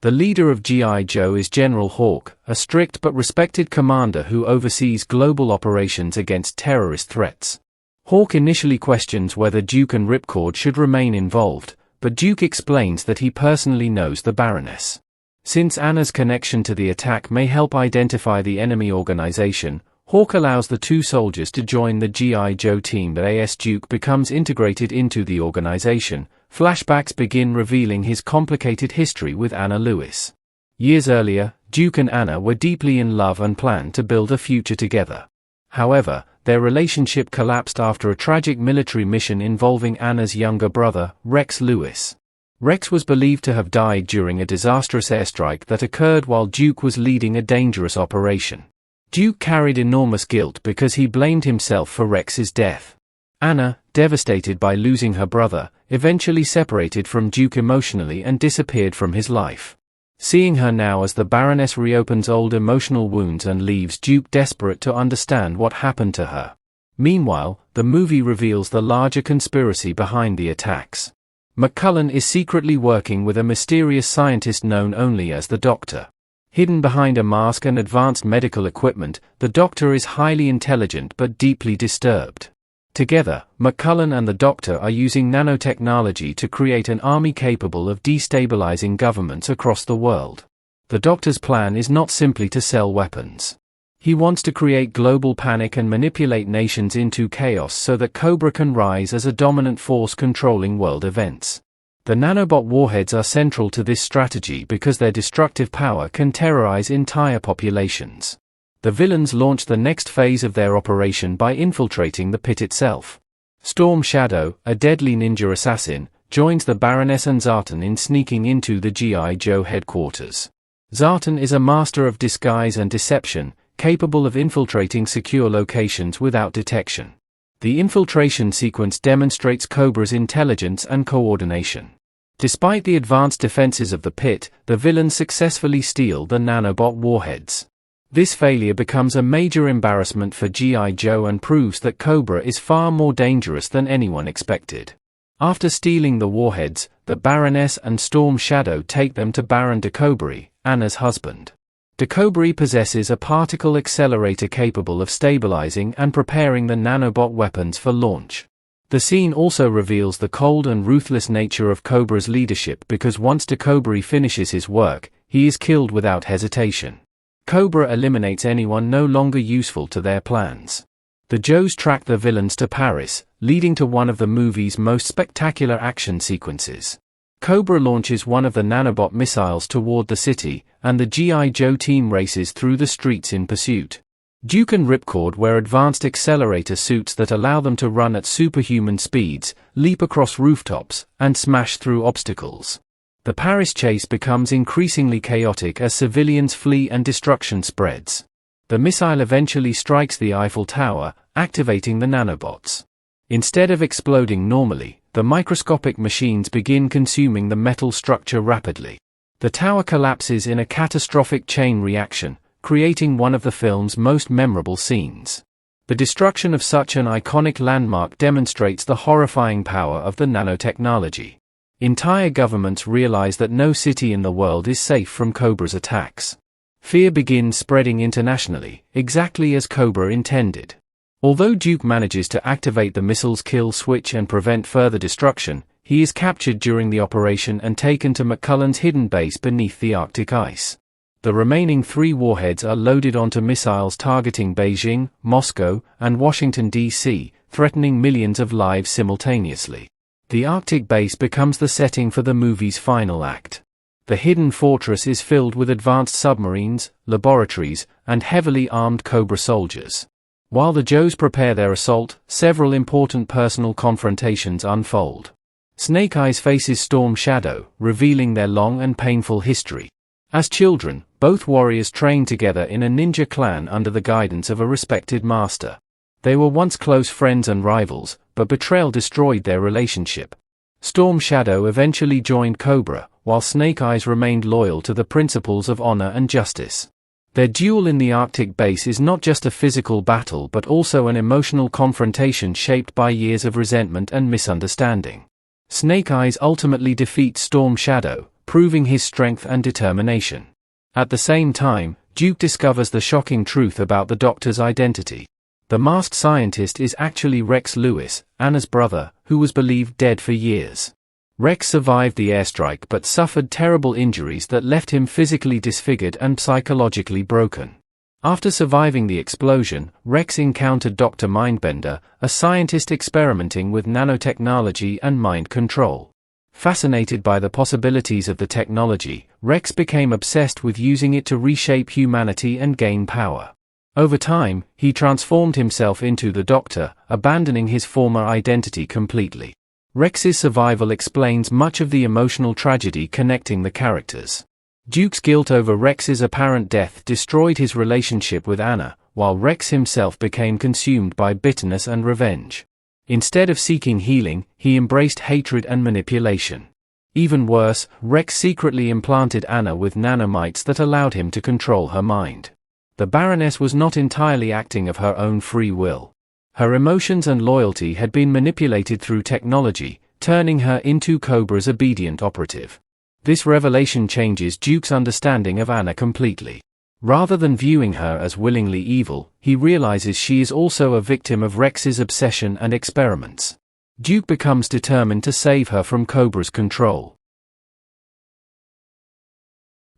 The leader of G.I. Joe is General Hawk, a strict but respected commander who oversees global operations against terrorist threats. Hawk initially questions whether Duke and Ripcord should remain involved, but Duke explains that he personally knows the Baroness. Since Anna's connection to the attack may help identify the enemy organization, Hawk allows the 2 soldiers to join the G.I. Joe team, but as Duke becomes integrated into the organization, flashbacks begin revealing his complicated history with Anna Lewis. Years earlier, Duke and Anna were deeply in love and planned to build a future together. However, their relationship collapsed after a tragic military mission involving Anna's younger brother, Rex Lewis. Rex was believed to have died during a disastrous airstrike that occurred while Duke was leading a dangerous operation. Duke carried enormous guilt because he blamed himself for Rex's death. Anna, devastated by losing her brother, eventually separated from Duke emotionally and disappeared from his life. Seeing her now as the Baroness reopens old emotional wounds and leaves Duke desperate to understand what happened to her. Meanwhile, the movie reveals the larger conspiracy behind the attacks. McCullen is secretly working with a mysterious scientist known only as the Doctor. Hidden behind a mask and advanced medical equipment, the Doctor is highly intelligent but deeply disturbed. Together, McCullen and the Doctor are using nanotechnology to create an army capable of destabilizing governments across the world. The Doctor's plan is not simply to sell weapons. He wants to create global panic and manipulate nations into chaos so that Cobra can rise as a dominant force controlling world events. The nanobot warheads are central to this strategy because their destructive power can terrorize entire populations. The villains launch the next phase of their operation by infiltrating the Pit itself. Storm Shadow, a deadly ninja assassin, joins the Baroness and Zartan in sneaking into the G.I. Joe headquarters. Zartan is a master of disguise and deception, capable of infiltrating secure locations without detection. The infiltration sequence demonstrates Cobra's intelligence and coordination. Despite the advanced defenses of the pit, the villains successfully steal the nanobot warheads. This failure becomes a major embarrassment for G.I. Joe and proves that Cobra is far more dangerous than anyone expected. After stealing the warheads, the Baroness and Storm Shadow take them to Baron DeCobra, Anna's husband. DeCobra possesses a particle accelerator capable of stabilizing and preparing the nanobot weapons for launch. The scene also reveals the cold and ruthless nature of Cobra's leadership because once DeCobra finishes his work, he is killed without hesitation. Cobra eliminates anyone no longer useful to their plans. The Joes track the villains to Paris, leading to one of the movie's most spectacular action sequences. Cobra launches one of the nanobot missiles toward the city, and the G.I. Joe team races through the streets in pursuit. Duke and Ripcord wear advanced accelerator suits that allow them to run at superhuman speeds, leap across rooftops, and smash through obstacles. The Paris chase becomes increasingly chaotic as civilians flee and destruction spreads. The missile eventually strikes the Eiffel Tower, activating the nanobots. Instead of exploding normally, the microscopic machines begin consuming the metal structure rapidly. The tower collapses in a catastrophic chain reaction, creating one of the film's most memorable scenes. The destruction of such an iconic landmark demonstrates the horrifying power of the nanotechnology. Entire governments realize that no city in the world is safe from Cobra's attacks. Fear begins spreading internationally, exactly as Cobra intended. Although Duke manages to activate the missile's kill switch and prevent further destruction, he is captured during the operation and taken to McCullen's hidden base beneath the Arctic ice. The remaining 3 warheads are loaded onto missiles targeting Beijing, Moscow, and Washington, D.C., threatening millions of lives simultaneously. The Arctic base becomes the setting for the movie's final act. The hidden fortress is filled with advanced submarines, laboratories, and heavily armed Cobra soldiers. While the Joes prepare their assault, several important personal confrontations unfold. Snake Eyes faces Storm Shadow, revealing their long and painful history. As children, both warriors trained together in a ninja clan under the guidance of a respected master. They were once close friends and rivals, but betrayal destroyed their relationship. Storm Shadow eventually joined Cobra, while Snake Eyes remained loyal to the principles of honor and justice. Their duel in the Arctic base is not just a physical battle but also an emotional confrontation shaped by years of resentment and misunderstanding. Snake Eyes ultimately defeats Storm Shadow, proving his strength and determination. At the same time, Duke discovers the shocking truth about the Doctor's identity. The masked scientist is actually Rex Lewis, Anna's brother, who was believed dead for years. Rex survived the airstrike but suffered terrible injuries that left him physically disfigured and psychologically broken. After surviving the explosion, Rex encountered Dr. Mindbender, a scientist experimenting with nanotechnology and mind control. Fascinated by the possibilities of the technology, Rex became obsessed with using it to reshape humanity and gain power. Over time, he transformed himself into the Doctor, abandoning his former identity completely. Rex's survival explains much of the emotional tragedy connecting the characters. Duke's guilt over Rex's apparent death destroyed his relationship with Anna, while Rex himself became consumed by bitterness and revenge. Instead of seeking healing, he embraced hatred and manipulation. Even worse, Rex secretly implanted Anna with nanomites that allowed him to control her mind. The Baroness was not entirely acting of her own free will. Her emotions and loyalty had been manipulated through technology, turning her into Cobra's obedient operative. This revelation changes Duke's understanding of Anna completely. Rather than viewing her as willingly evil, he realizes she is also a victim of Rex's obsession and experiments. Duke becomes determined to save her from Cobra's control.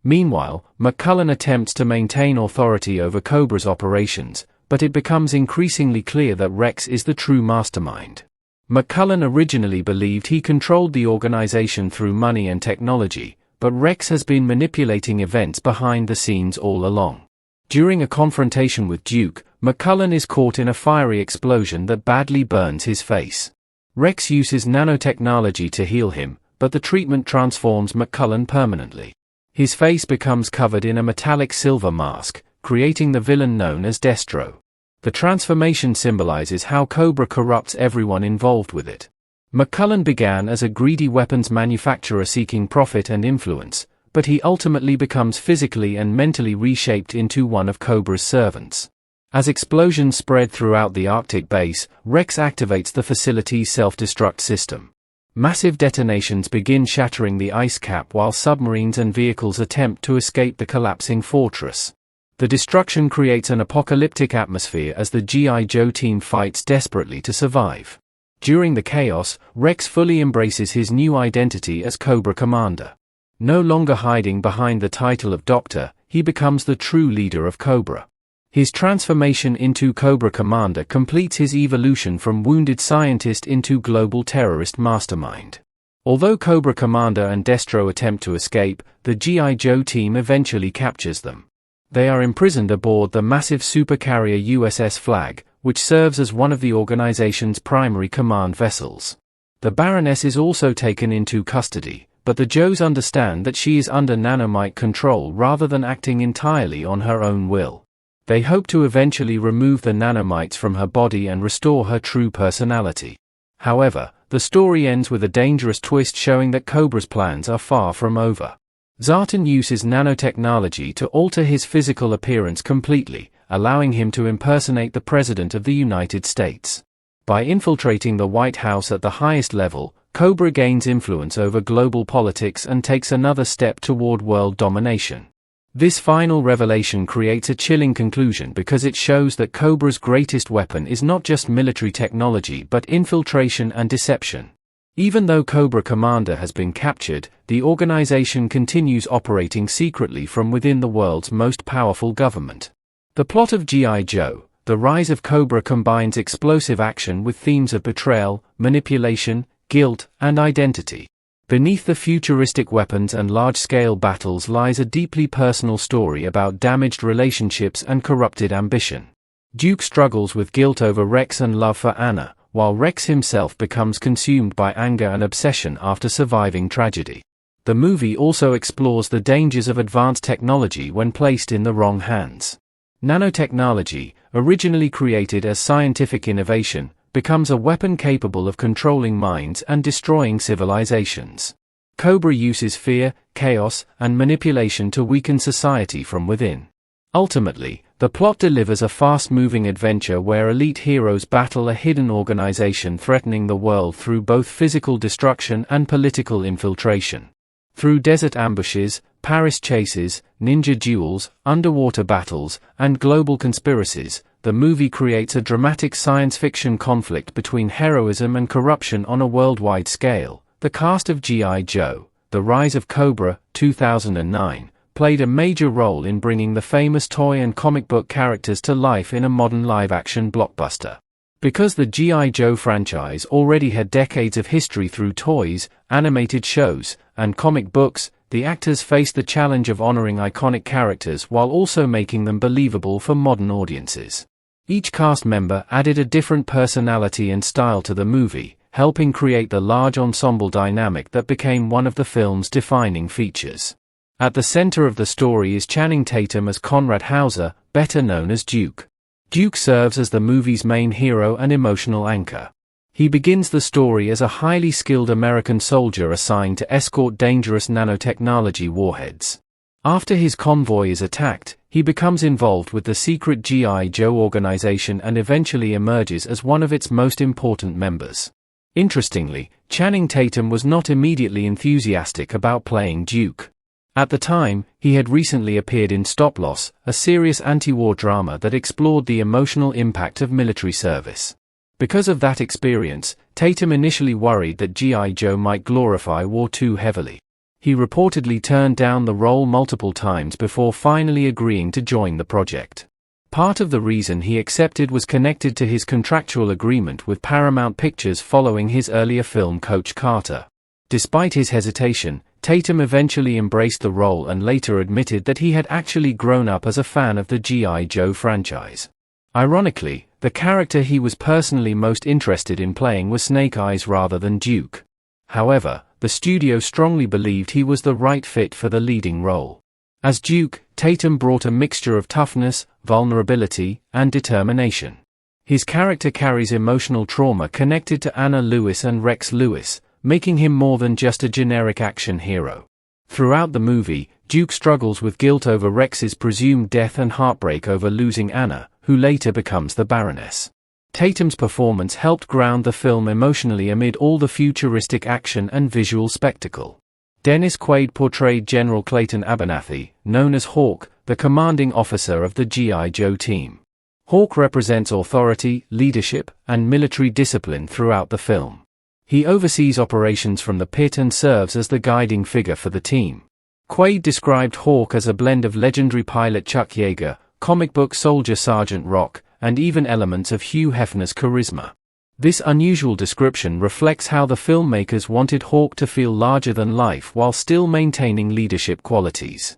Meanwhile, McCullen attempts to maintain authority over Cobra's operations, but it becomes increasingly clear that Rex is the true mastermind. McCullen originally believed he controlled the organization through money and technology, but Rex has been manipulating events behind the scenes all along. During a confrontation with Duke, McCullen is caught in a fiery explosion that badly burns his face. Rex uses nanotechnology to heal him, but the treatment transforms McCullen permanently. His face becomes covered in a metallic silver mask, creating the villain known as Destro. The transformation symbolizes how Cobra corrupts everyone involved with it. McCullen began as a greedy weapons manufacturer seeking profit and influence, but he ultimately becomes physically and mentally reshaped into one of Cobra's servants. As explosions spread throughout the Arctic base, Rex activates the facility's self-destruct system. Massive detonations begin shattering the ice cap while submarines and vehicles attempt to escape the collapsing fortress. The destruction creates an apocalyptic atmosphere as the G.I. Joe team fights desperately to survive. During the chaos, Rex fully embraces his new identity as Cobra Commander. No longer hiding behind the title of Doctor, he becomes the true leader of Cobra. His transformation into Cobra Commander completes his evolution from wounded scientist into global terrorist mastermind. Although Cobra Commander and Destro attempt to escape, the G.I. Joe team eventually captures them. They are imprisoned aboard the massive supercarrier USS Flag, which serves as one of the organization's primary command vessels. The Baroness is also taken into custody, but the Joes understand that she is under nanomite control rather than acting entirely on her own will. They hope to eventually remove the nanomites from her body and restore her true personality. However, the story ends with a dangerous twist showing that Cobra's plans are far from over. Zartan uses nanotechnology to alter his physical appearance completely, allowing him to impersonate the President of the United States. By infiltrating the White House at the highest level, Cobra gains influence over global politics and takes another step toward world domination. This final revelation creates a chilling conclusion because it shows that Cobra's greatest weapon is not just military technology but infiltration and deception. Even though Cobra Commander has been captured, the organization continues operating secretly from within the world's most powerful government. The plot of G.I. Joe, The Rise of Cobra combines explosive action with themes of betrayal, manipulation, guilt, and identity. Beneath the futuristic weapons and large-scale battles lies a deeply personal story about damaged relationships and corrupted ambition. Duke struggles with guilt over Rex and love for Anna, while Rex himself becomes consumed by anger and obsession after surviving tragedy. The movie also explores the dangers of advanced technology when placed in the wrong hands. Nanotechnology, originally created as scientific innovation, becomes a weapon capable of controlling minds and destroying civilizations. Cobra uses fear, chaos, and manipulation to weaken society from within. Ultimately, the plot delivers a fast-moving adventure where elite heroes battle a hidden organization threatening the world through both physical destruction and political infiltration. Through desert ambushes, Paris chases, ninja duels, underwater battles, and global conspiracies, the movie creates a dramatic science fiction conflict between heroism and corruption on a worldwide scale. The cast of G.I. Joe, The Rise of Cobra, 2009, played a major role in bringing the famous toy and comic book characters to life in a modern live-action blockbuster. Because the G.I. Joe franchise already had decades of history through toys, animated shows, and comic books, the actors faced the challenge of honoring iconic characters while also making them believable for modern audiences. Each cast member added a different personality and style to the movie, helping create the large ensemble dynamic that became one of the film's defining features. At the center of the story is Channing Tatum as Conrad Hauser, better known as Duke. Duke serves as the movie's main hero and emotional anchor. He begins the story as a highly skilled American soldier assigned to escort dangerous nanotechnology warheads. After his convoy is attacked, he becomes involved with the secret G.I. Joe organization and eventually emerges as one of its most important members. Interestingly, Channing Tatum was not immediately enthusiastic about playing Duke. At the time, he had recently appeared in Stop Loss, a serious anti-war drama that explored the emotional impact of military service. Because of that experience, Tatum initially worried that G.I. Joe might glorify war too heavily. He reportedly turned down the role multiple times before finally agreeing to join the project. Part of the reason he accepted was connected to his contractual agreement with Paramount Pictures following his earlier film Coach Carter. Despite his hesitation, Tatum eventually embraced the role and later admitted that he had actually grown up as a fan of the G.I. Joe franchise. Ironically, The character he was personally most interested in playing was Snake Eyes rather than Duke. However, the studio strongly believed he was the right fit for the leading role. As Duke, Tatum brought a mixture of toughness, vulnerability, and determination. His character carries emotional trauma connected to Anna Lewis and Rex Lewis, making him more than just a generic action hero. Throughout the movie, Duke struggles with guilt over Rex's presumed death and heartbreak over losing Anna, who later becomes the Baroness. Tatum's performance helped ground the film emotionally amid all the futuristic action and visual spectacle. Dennis Quaid portrayed General Clayton Abernathy, known as Hawk, the commanding officer of the G.I. Joe team. Hawk represents authority, leadership, and military discipline throughout the film. He oversees operations from the pit and serves as the guiding figure for the team. Quaid described Hawk as a blend of legendary pilot Chuck Yeager, comic book soldier Sergeant Rock, and even elements of Hugh Hefner's charisma. This unusual description reflects how the filmmakers wanted Hawk to feel larger than life while still maintaining leadership qualities.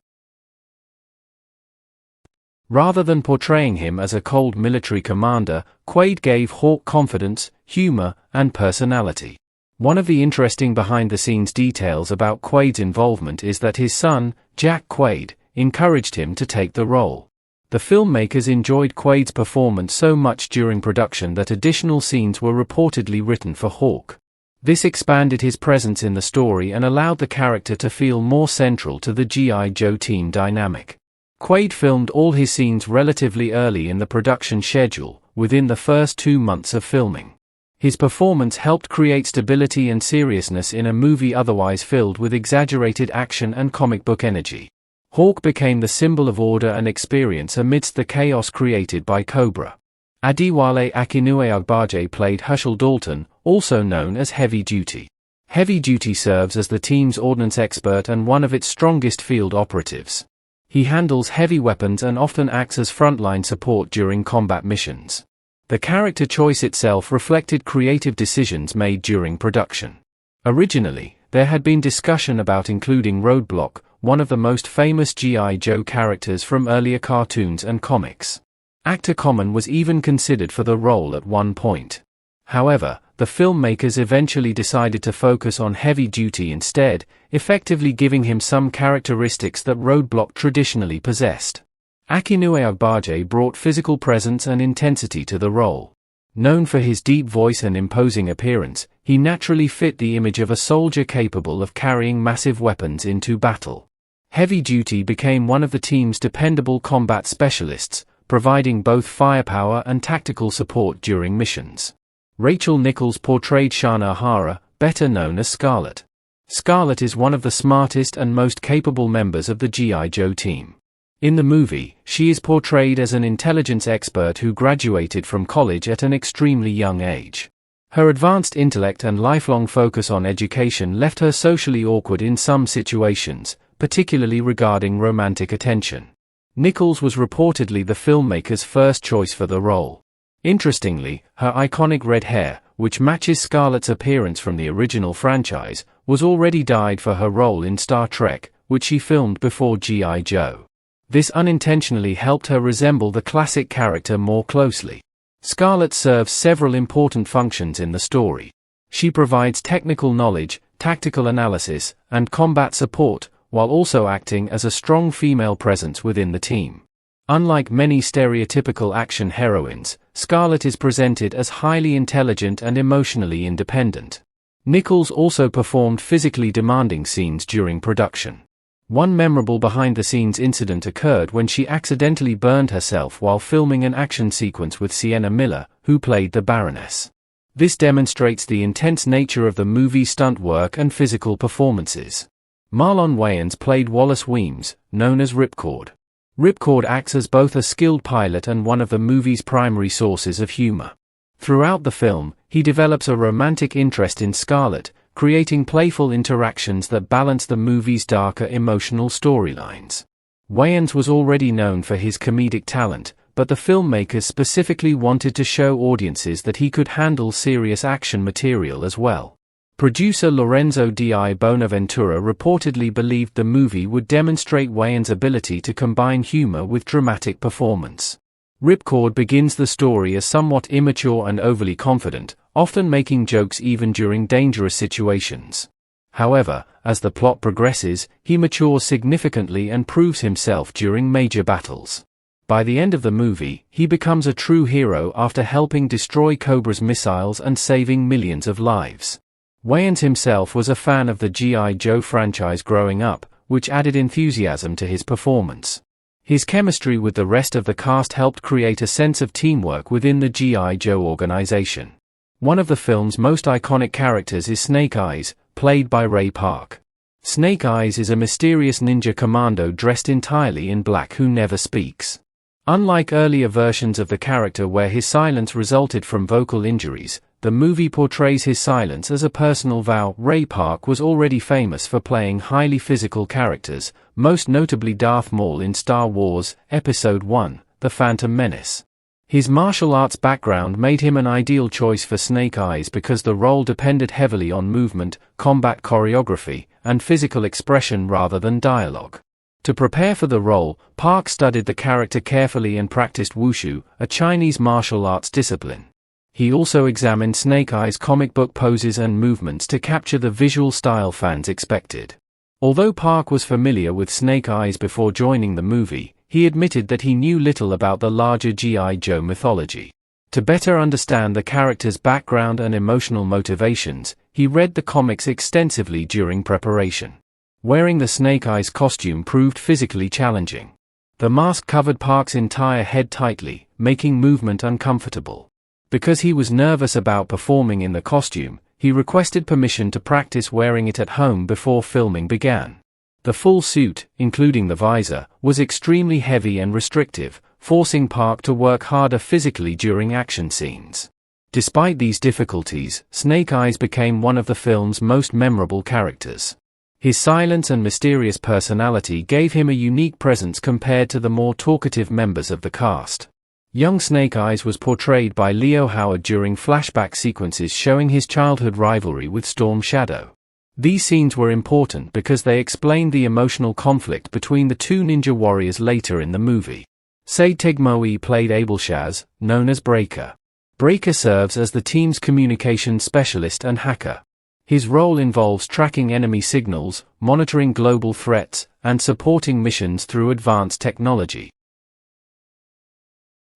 Rather than portraying him as a cold military commander, Quaid gave Hawk confidence, humor, and personality. One of the interesting behind-the-scenes details about Quaid's involvement is that his son, Jack Quaid, encouraged him to take the role. The filmmakers enjoyed Quaid's performance so much during production that additional scenes were reportedly written for Hawk. This expanded his presence in the story and allowed the character to feel more central to the G.I. Joe team dynamic. Quaid filmed all his scenes relatively early in the production schedule, within the first 2 months of filming. His performance helped create stability and seriousness in a movie otherwise filled with exaggerated action and comic book energy. Hawk became the symbol of order and experience amidst the chaos created by Cobra. Adewale Akinnuoye played Herschel Dalton, also known as Heavy Duty. Heavy Duty serves as the team's ordnance expert and one of its strongest field operatives. He handles heavy weapons and often acts as frontline support during combat missions. The character choice itself reflected creative decisions made during production. Originally, there had been discussion about including Roadblock, one of the most famous G.I. Joe characters from earlier cartoons and comics. Actor Common was even considered for the role at one point. However, the filmmakers eventually decided to focus on Heavy Duty instead, effectively giving him some characteristics that Roadblock traditionally possessed. Akinnuoye brought physical presence and intensity to the role. Known for his deep voice and imposing appearance, he naturally fit the image of a soldier capable of carrying massive weapons into battle. Heavy Duty became one of the team's dependable combat specialists, providing both firepower and tactical support during missions. Rachel Nichols portrayed Shana O'Hara, better known as Scarlet. Scarlet is one of the smartest and most capable members of the G.I. Joe team. In the movie, she is portrayed as an intelligence expert who graduated from college at an extremely young age. Her advanced intellect and lifelong focus on education left her socially awkward in some situations, particularly regarding romantic attention. Nichols was reportedly the filmmaker's first choice for the role. Interestingly, her iconic red hair, which matches Scarlett's appearance from the original franchise, was already dyed for her role in Star Trek, which she filmed before G.I. Joe. This unintentionally helped her resemble the classic character more closely. Scarlett serves several important functions in the story. She provides technical knowledge, tactical analysis, and combat support, while also acting as a strong female presence within the team. Unlike many stereotypical action heroines, Scarlett is presented as highly intelligent and emotionally independent. Nichols also performed physically demanding scenes during production. One memorable behind-the-scenes incident occurred when she accidentally burned herself while filming an action sequence with Sienna Miller, who played the Baroness. This demonstrates the intense nature of the movie's stunt work and physical performances. Marlon Wayans played Wallace Weems, known as Ripcord. Ripcord acts as both a skilled pilot and one of the movie's primary sources of humor. Throughout the film, he develops a romantic interest in Scarlett, creating playful interactions that balance the movie's darker emotional storylines. Wayans was already known for his comedic talent, but the filmmakers specifically wanted to show audiences that he could handle serious action material as well. Producer Lorenzo Di Bonaventura reportedly believed the movie would demonstrate Wayans' ability to combine humor with dramatic performance. Ripcord begins the story as somewhat immature and overly confident, often making jokes even during dangerous situations. However, as the plot progresses, he matures significantly and proves himself during major battles. By the end of the movie, he becomes a true hero after helping destroy Cobra's missiles and saving millions of lives. Wayans himself was a fan of the G.I. Joe franchise growing up, which added enthusiasm to his performance. His chemistry with the rest of the cast helped create a sense of teamwork within the G.I. Joe organization. One of the film's most iconic characters is Snake Eyes, played by Ray Park. Snake Eyes is a mysterious ninja commando dressed entirely in black who never speaks. Unlike earlier versions of the character where his silence resulted from vocal injuries, the movie portrays his silence as a personal vow. Ray Park was already famous for playing highly physical characters, most notably Darth Maul in Star Wars, Episode I, The Phantom Menace. His martial arts background made him an ideal choice for Snake Eyes because the role depended heavily on movement, combat choreography, and physical expression rather than dialogue. To prepare for the role, Park studied the character carefully and practiced wushu, a Chinese martial arts discipline. He also examined Snake Eyes' comic book poses and movements to capture the visual style fans expected. Although Park was familiar with Snake Eyes before joining the movie, he admitted that he knew little about the larger G.I. Joe mythology. To better understand the character's background and emotional motivations, he read the comics extensively during preparation. Wearing the Snake Eyes costume proved physically challenging. The mask covered Park's entire head tightly, making movement uncomfortable. Because he was nervous about performing in the costume, he requested permission to practice wearing it at home before filming began. The full suit, including the visor, was extremely heavy and restrictive, forcing Park to work harder physically during action scenes. Despite these difficulties, Snake Eyes became one of the film's most memorable characters. His silence and mysterious personality gave him a unique presence compared to the more talkative members of the cast. Young Snake Eyes was portrayed by Leo Howard during flashback sequences showing his childhood rivalry with Storm Shadow. These scenes were important because they explained the emotional conflict between the two ninja warriors later in the movie. Say Tegmoe played Abelshaz, known as Breaker. Breaker serves as the team's communications specialist and hacker. His role involves tracking enemy signals, monitoring global threats, and supporting missions through advanced technology.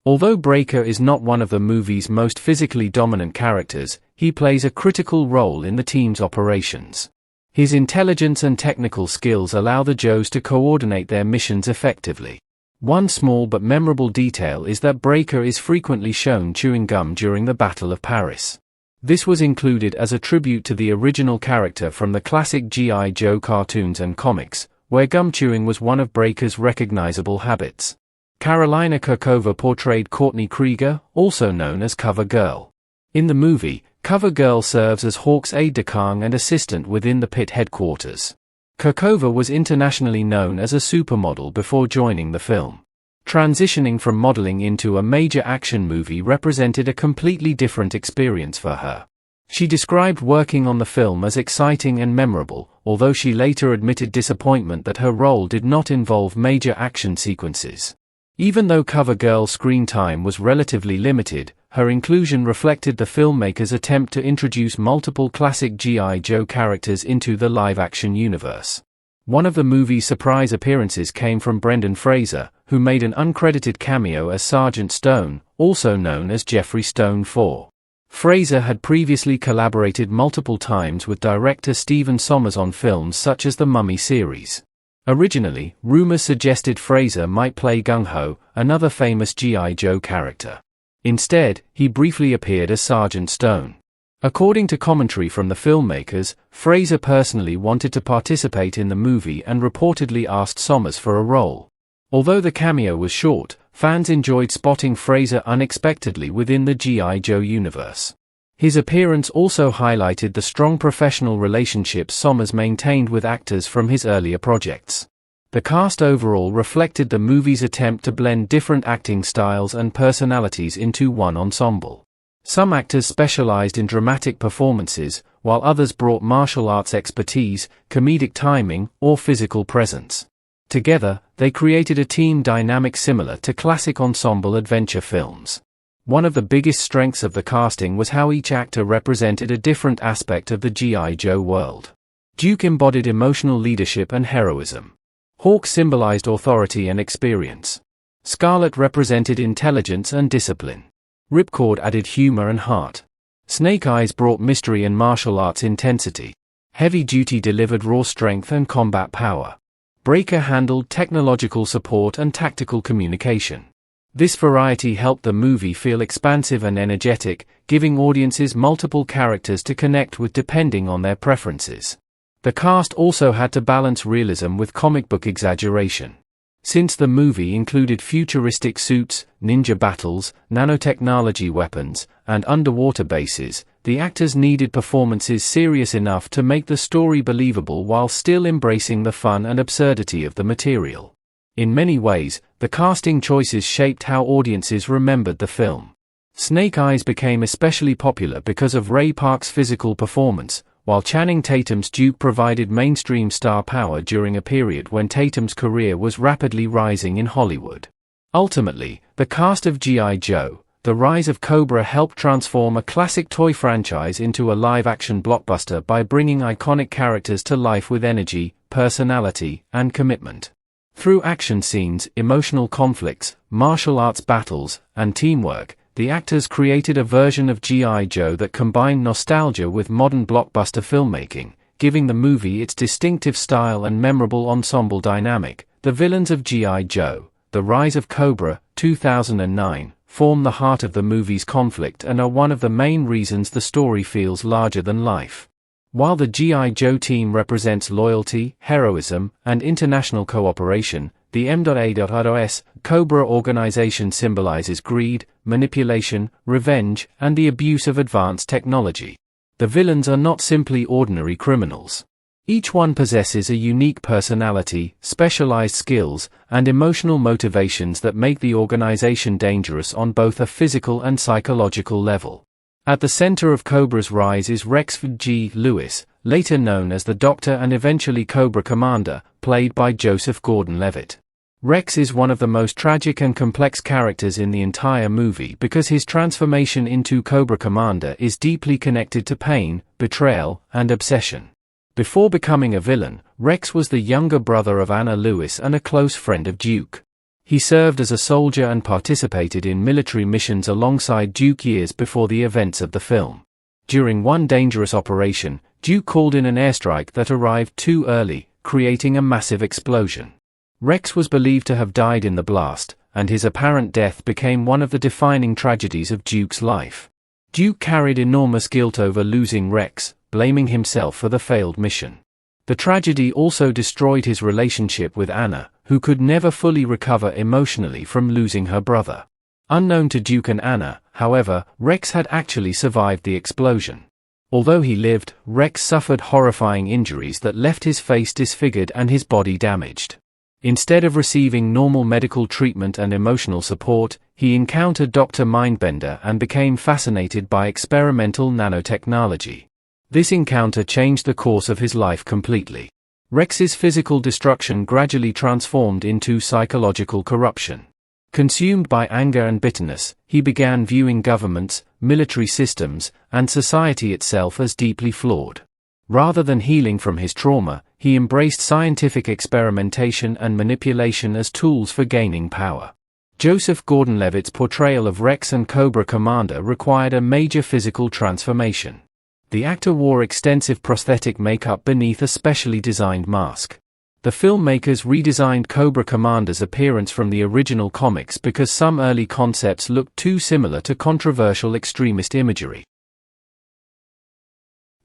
Although Breaker is not one of the movie's most physically dominant characters, he plays a critical role in the team's operations. His intelligence and technical skills allow the Joes to coordinate their missions effectively. One small but memorable detail is that Breaker is frequently shown chewing gum during the Battle of Paris. This was included as a tribute to the original character from the classic G.I. Joe cartoons and comics, where gum chewing was one of Breaker's recognizable habits. Carolina Kurkova portrayed Courtney Krieger, also known as Cover Girl. In the movie, Cover Girl serves as Hawk's aide-de-camp and assistant within the pit headquarters. Kurkova was internationally known as a supermodel before joining the film. Transitioning from modeling into a major action movie represented a completely different experience for her. She described working on the film as exciting and memorable, although she later admitted disappointment that her role did not involve major action sequences. Even though Cover Girl's screen time was relatively limited, her inclusion reflected the filmmaker's attempt to introduce multiple classic G.I. Joe characters into the live-action universe. One of the movie's surprise appearances came from Brendan Fraser, who made an uncredited cameo as Sergeant Stone, also known as Jeffrey Stone 4. Fraser had previously collaborated multiple times with director Stephen Sommers on films such as the Mummy series. Originally, rumors suggested Fraser might play Gung-Ho, another famous G.I. Joe character. Instead, he briefly appeared as Sergeant Stone. According to commentary from the filmmakers, Fraser personally wanted to participate in the movie and reportedly asked Sommers for a role. Although the cameo was short, fans enjoyed spotting Fraser unexpectedly within the G.I. Joe universe. His appearance also highlighted the strong professional relationships Sommers maintained with actors from his earlier projects. The cast overall reflected the movie's attempt to blend different acting styles and personalities into one ensemble. Some actors specialized in dramatic performances, while others brought martial arts expertise, comedic timing, or physical presence. Together, they created a team dynamic similar to classic ensemble adventure films. One of the biggest strengths of the casting was how each actor represented a different aspect of the G.I. Joe world. Duke embodied emotional leadership and heroism. Hawk symbolized authority and experience. Scarlet represented intelligence and discipline. Ripcord added humor and heart. Snake Eyes brought mystery and martial arts intensity. Heavy Duty delivered raw strength and combat power. Breaker handled technological support and tactical communication. This variety helped the movie feel expansive and energetic, giving audiences multiple characters to connect with depending on their preferences. The cast also had to balance realism with comic book exaggeration. Since the movie included futuristic suits, ninja battles, nanotechnology weapons, and underwater bases, the actors needed performances serious enough to make the story believable while still embracing the fun and absurdity of the material. In many ways, the casting choices shaped how audiences remembered the film. Snake Eyes became especially popular because of Ray Park's physical performance, while Channing Tatum's Duke provided mainstream star power during a period when Tatum's career was rapidly rising in Hollywood. Ultimately, the cast of G.I. Joe, The Rise of Cobra helped transform a classic toy franchise into a live-action blockbuster by bringing iconic characters to life with energy, personality, and commitment. Through action scenes, emotional conflicts, martial arts battles, and teamwork, the actors created a version of G.I. Joe that combined nostalgia with modern blockbuster filmmaking, giving the movie its distinctive style and memorable ensemble dynamic. The villains of G.I. Joe, The Rise of Cobra, 2009, form the heart of the movie's conflict and are one of the main reasons the story feels larger than life. While the G.I. Joe team represents loyalty, heroism, and international cooperation, the M.A.S. Cobra organization symbolizes greed, manipulation, revenge, and the abuse of advanced technology. The villains are not simply ordinary criminals. Each one possesses a unique personality, specialized skills, and emotional motivations that make the organization dangerous on both a physical and psychological level. At the center of Cobra's rise is Rex G. Lewis, later known as the Doctor and eventually Cobra Commander, played by Joseph Gordon-Levitt. Rex is one of the most tragic and complex characters in the entire movie because his transformation into Cobra Commander is deeply connected to pain, betrayal, and obsession. Before becoming a villain, Rex was the younger brother of Anna Lewis and a close friend of Duke. He served as a soldier and participated in military missions alongside Duke years before the events of the film. During one dangerous operation, Duke called in an airstrike that arrived too early, creating a massive explosion. Rex was believed to have died in the blast, and his apparent death became one of the defining tragedies of Duke's life. Duke carried enormous guilt over losing Rex, blaming himself for the failed mission. The tragedy also destroyed his relationship with Anna, who could never fully recover emotionally from losing her brother. Unknown to Duke and Anna, however, Rex had actually survived the explosion. Although he lived, Rex suffered horrifying injuries that left his face disfigured and his body damaged. Instead of receiving normal medical treatment and emotional support, he encountered Dr. Mindbender and became fascinated by experimental nanotechnology. This encounter changed the course of his life completely. Rex's physical destruction gradually transformed into psychological corruption. Consumed by anger and bitterness, he began viewing governments, military systems, and society itself as deeply flawed. Rather than healing from his trauma, he embraced scientific experimentation and manipulation as tools for gaining power. Joseph Gordon-Levitt's portrayal of Rex and Cobra Commander required a major physical transformation. The actor wore extensive prosthetic makeup beneath a specially designed mask. The filmmakers redesigned Cobra Commander's appearance from the original comics because some early concepts looked too similar to controversial extremist imagery.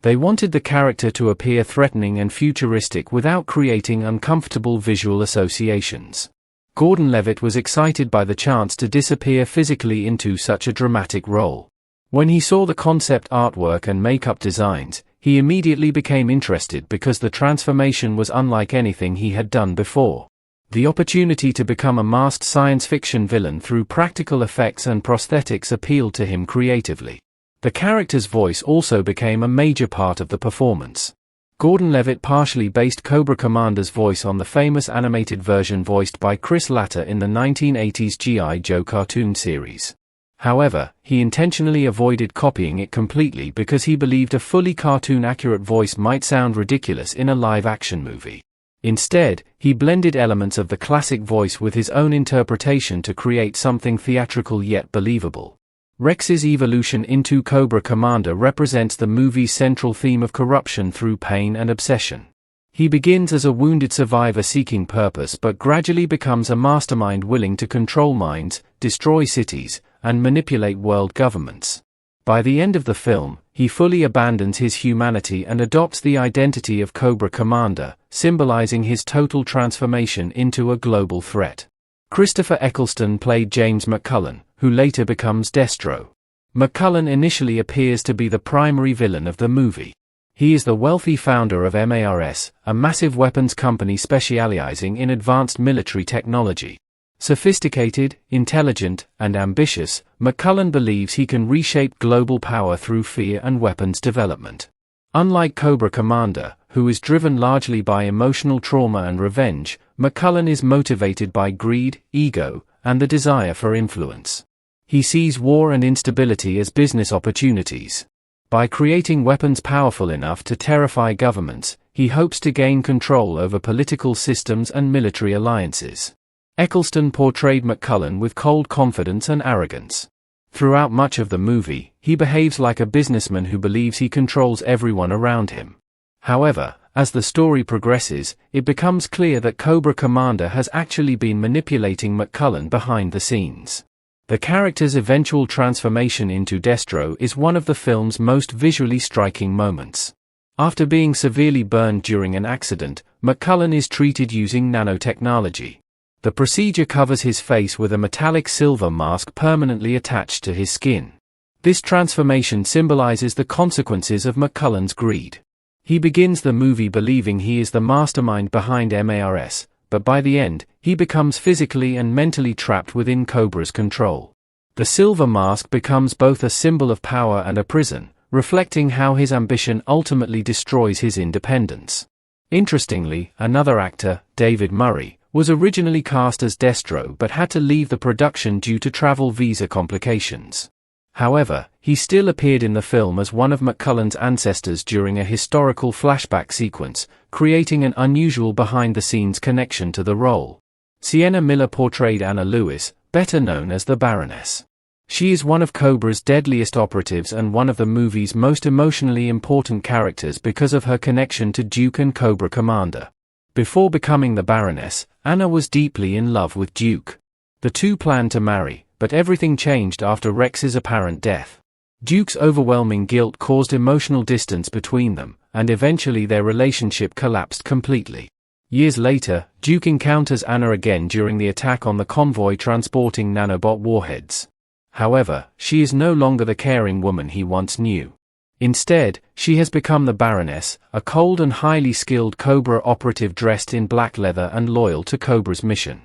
They wanted the character to appear threatening and futuristic without creating uncomfortable visual associations. Gordon-Levitt was excited by the chance to disappear physically into such a dramatic role. When he saw the concept artwork and makeup designs, he immediately became interested because the transformation was unlike anything he had done before. The opportunity to become a masked science fiction villain through practical effects and prosthetics appealed to him creatively. The character's voice also became a major part of the performance. Gordon-Levitt partially based Cobra Commander's voice on the famous animated version voiced by Chris Latta in the 1980s G.I. Joe cartoon series. However, he intentionally avoided copying it completely because he believed a fully cartoon-accurate voice might sound ridiculous in a live-action movie. Instead, he blended elements of the classic voice with his own interpretation to create something theatrical yet believable. Rex's evolution into Cobra Commander represents the movie's central theme of corruption through pain and obsession. He begins as a wounded survivor seeking purpose but gradually becomes a mastermind willing to control minds, destroy cities, and manipulate world governments. By the end of the film, he fully abandons his humanity and adopts the identity of Cobra Commander, symbolizing his total transformation into a global threat. Christopher Eccleston played James McCullen, who later becomes Destro. McCullen initially appears to be the primary villain of the movie. He is the wealthy founder of MARS, a massive weapons company specializing in advanced military technology. Sophisticated, intelligent, and ambitious, McCullen believes he can reshape global power through fear and weapons development. Unlike Cobra Commander, who is driven largely by emotional trauma and revenge, McCullen is motivated by greed, ego, and the desire for influence. He sees war and instability as business opportunities. By creating weapons powerful enough to terrify governments, he hopes to gain control over political systems and military alliances. Eccleston portrayed McCullen with cold confidence and arrogance. Throughout much of the movie, he behaves like a businessman who believes he controls everyone around him. However, as the story progresses, it becomes clear that Cobra Commander has actually been manipulating McCullen behind the scenes. The character's eventual transformation into Destro is one of the film's most visually striking moments. After being severely burned during an accident, McCullen is treated using nanotechnology. The procedure covers his face with a metallic silver mask permanently attached to his skin. This transformation symbolizes the consequences of McCullen's greed. He begins the movie believing he is the mastermind behind MARS, but by the end, he becomes physically and mentally trapped within Cobra's control. The silver mask becomes both a symbol of power and a prison, reflecting how his ambition ultimately destroys his independence. Interestingly, another actor, David Murray, was originally cast as Destro but had to leave the production due to travel visa complications. However, he still appeared in the film as one of McCullen's ancestors during a historical flashback sequence, creating an unusual behind-the-scenes connection to the role. Sienna Miller portrayed Anna Lewis, better known as the Baroness. She is one of Cobra's deadliest operatives and one of the movie's most emotionally important characters because of her connection to Duke and Cobra Commander. Before becoming the Baroness, Anna was deeply in love with Duke. The two planned to marry, but everything changed after Rex's apparent death. Duke's overwhelming guilt caused emotional distance between them, and eventually their relationship collapsed completely. Years later, Duke encounters Anna again during the attack on the convoy transporting nanobot warheads. However, she is no longer the caring woman he once knew. Instead, she has become the Baroness, a cold and highly skilled Cobra operative dressed in black leather and loyal to Cobra's mission.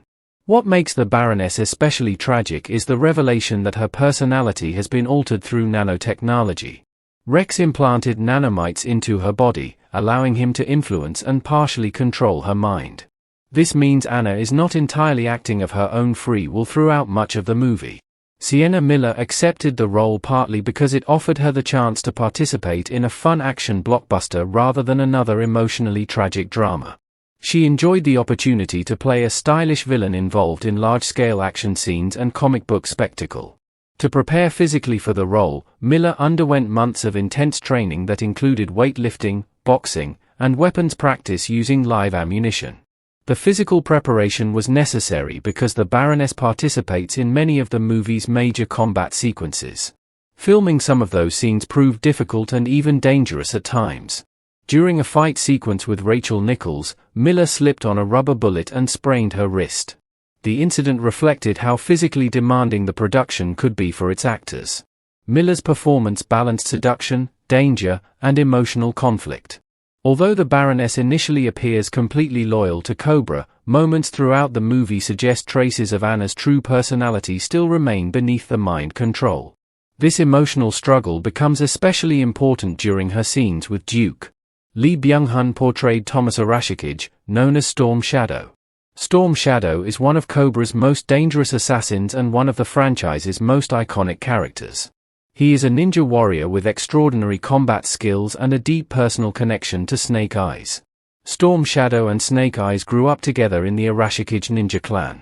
What makes the Baroness especially tragic is the revelation that her personality has been altered through nanotechnology. Rex implanted nanomites into her body, allowing him to influence and partially control her mind. This means Anna is not entirely acting of her own free will throughout much of the movie. Sienna Miller accepted the role partly because it offered her the chance to participate in a fun action blockbuster rather than another emotionally tragic drama. She enjoyed the opportunity to play a stylish villain involved in large-scale action scenes and comic book spectacle. To prepare physically for the role, Miller underwent months of intense training that included weightlifting, boxing, and weapons practice using live ammunition. The physical preparation was necessary because the Baroness participates in many of the movie's major combat sequences. Filming some of those scenes proved difficult and even dangerous at times. During a fight sequence with Rachel Nichols, Miller slipped on a rubber bullet and sprained her wrist. The incident reflected how physically demanding the production could be for its actors. Miller's performance balanced seduction, danger, and emotional conflict. Although the Baroness initially appears completely loyal to Cobra, moments throughout the movie suggest traces of Anna's true personality still remain beneath the mind control. This emotional struggle becomes especially important during her scenes with Duke. Lee Byung-hun portrayed Thomas Arashikage, known as Storm Shadow. Storm Shadow is one of Cobra's most dangerous assassins and one of the franchise's most iconic characters. He is a ninja warrior with extraordinary combat skills and a deep personal connection to Snake Eyes. Storm Shadow and Snake Eyes grew up together in the Arashikage ninja clan.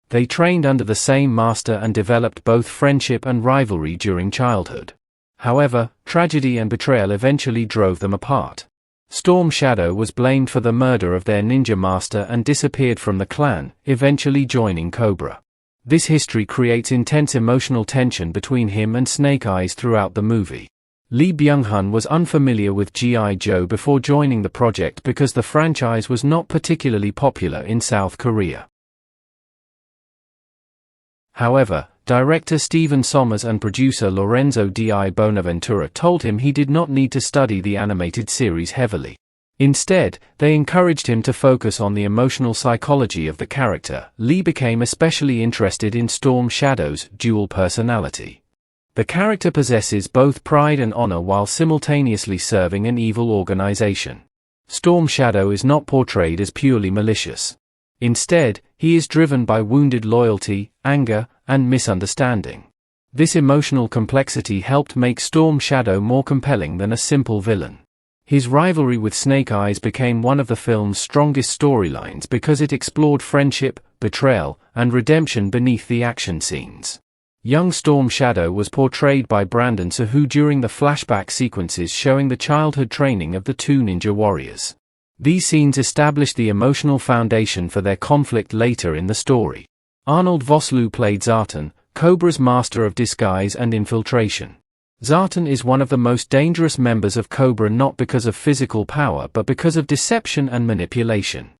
They trained under the same master and developed both friendship and rivalry during childhood. However, tragedy and betrayal eventually drove them apart. Storm Shadow was blamed for the murder of their ninja master and disappeared from the clan, eventually joining Cobra. This history creates intense emotional tension between him and Snake Eyes throughout the movie. Lee Byung-hun was unfamiliar with G.I. Joe before joining the project because the franchise was not particularly popular in South Korea. However, director Stephen Sommers and producer Lorenzo Di Bonaventura told him he did not need to study the animated series heavily. Instead, they encouraged him to focus on the emotional psychology of the character. Lee became especially interested in Storm Shadow's dual personality. The character possesses both pride and honor while simultaneously serving an evil organization. Storm Shadow is not portrayed as purely malicious. Instead, he is driven by wounded loyalty, anger, and misunderstanding. This emotional complexity helped make Storm Shadow more compelling than a simple villain. His rivalry with Snake Eyes became one of the film's strongest storylines because it explored friendship, betrayal, and redemption beneath the action scenes. Young Storm Shadow was portrayed by Brandon Sahu during the flashback sequences showing the childhood training of the two ninja warriors. These scenes established the emotional foundation for their conflict later in the story. Arnold Vosloo played Zartan, Cobra's master of disguise and infiltration. Zartan is one of the most dangerous members of Cobra not because of physical power but because of deception and manipulation.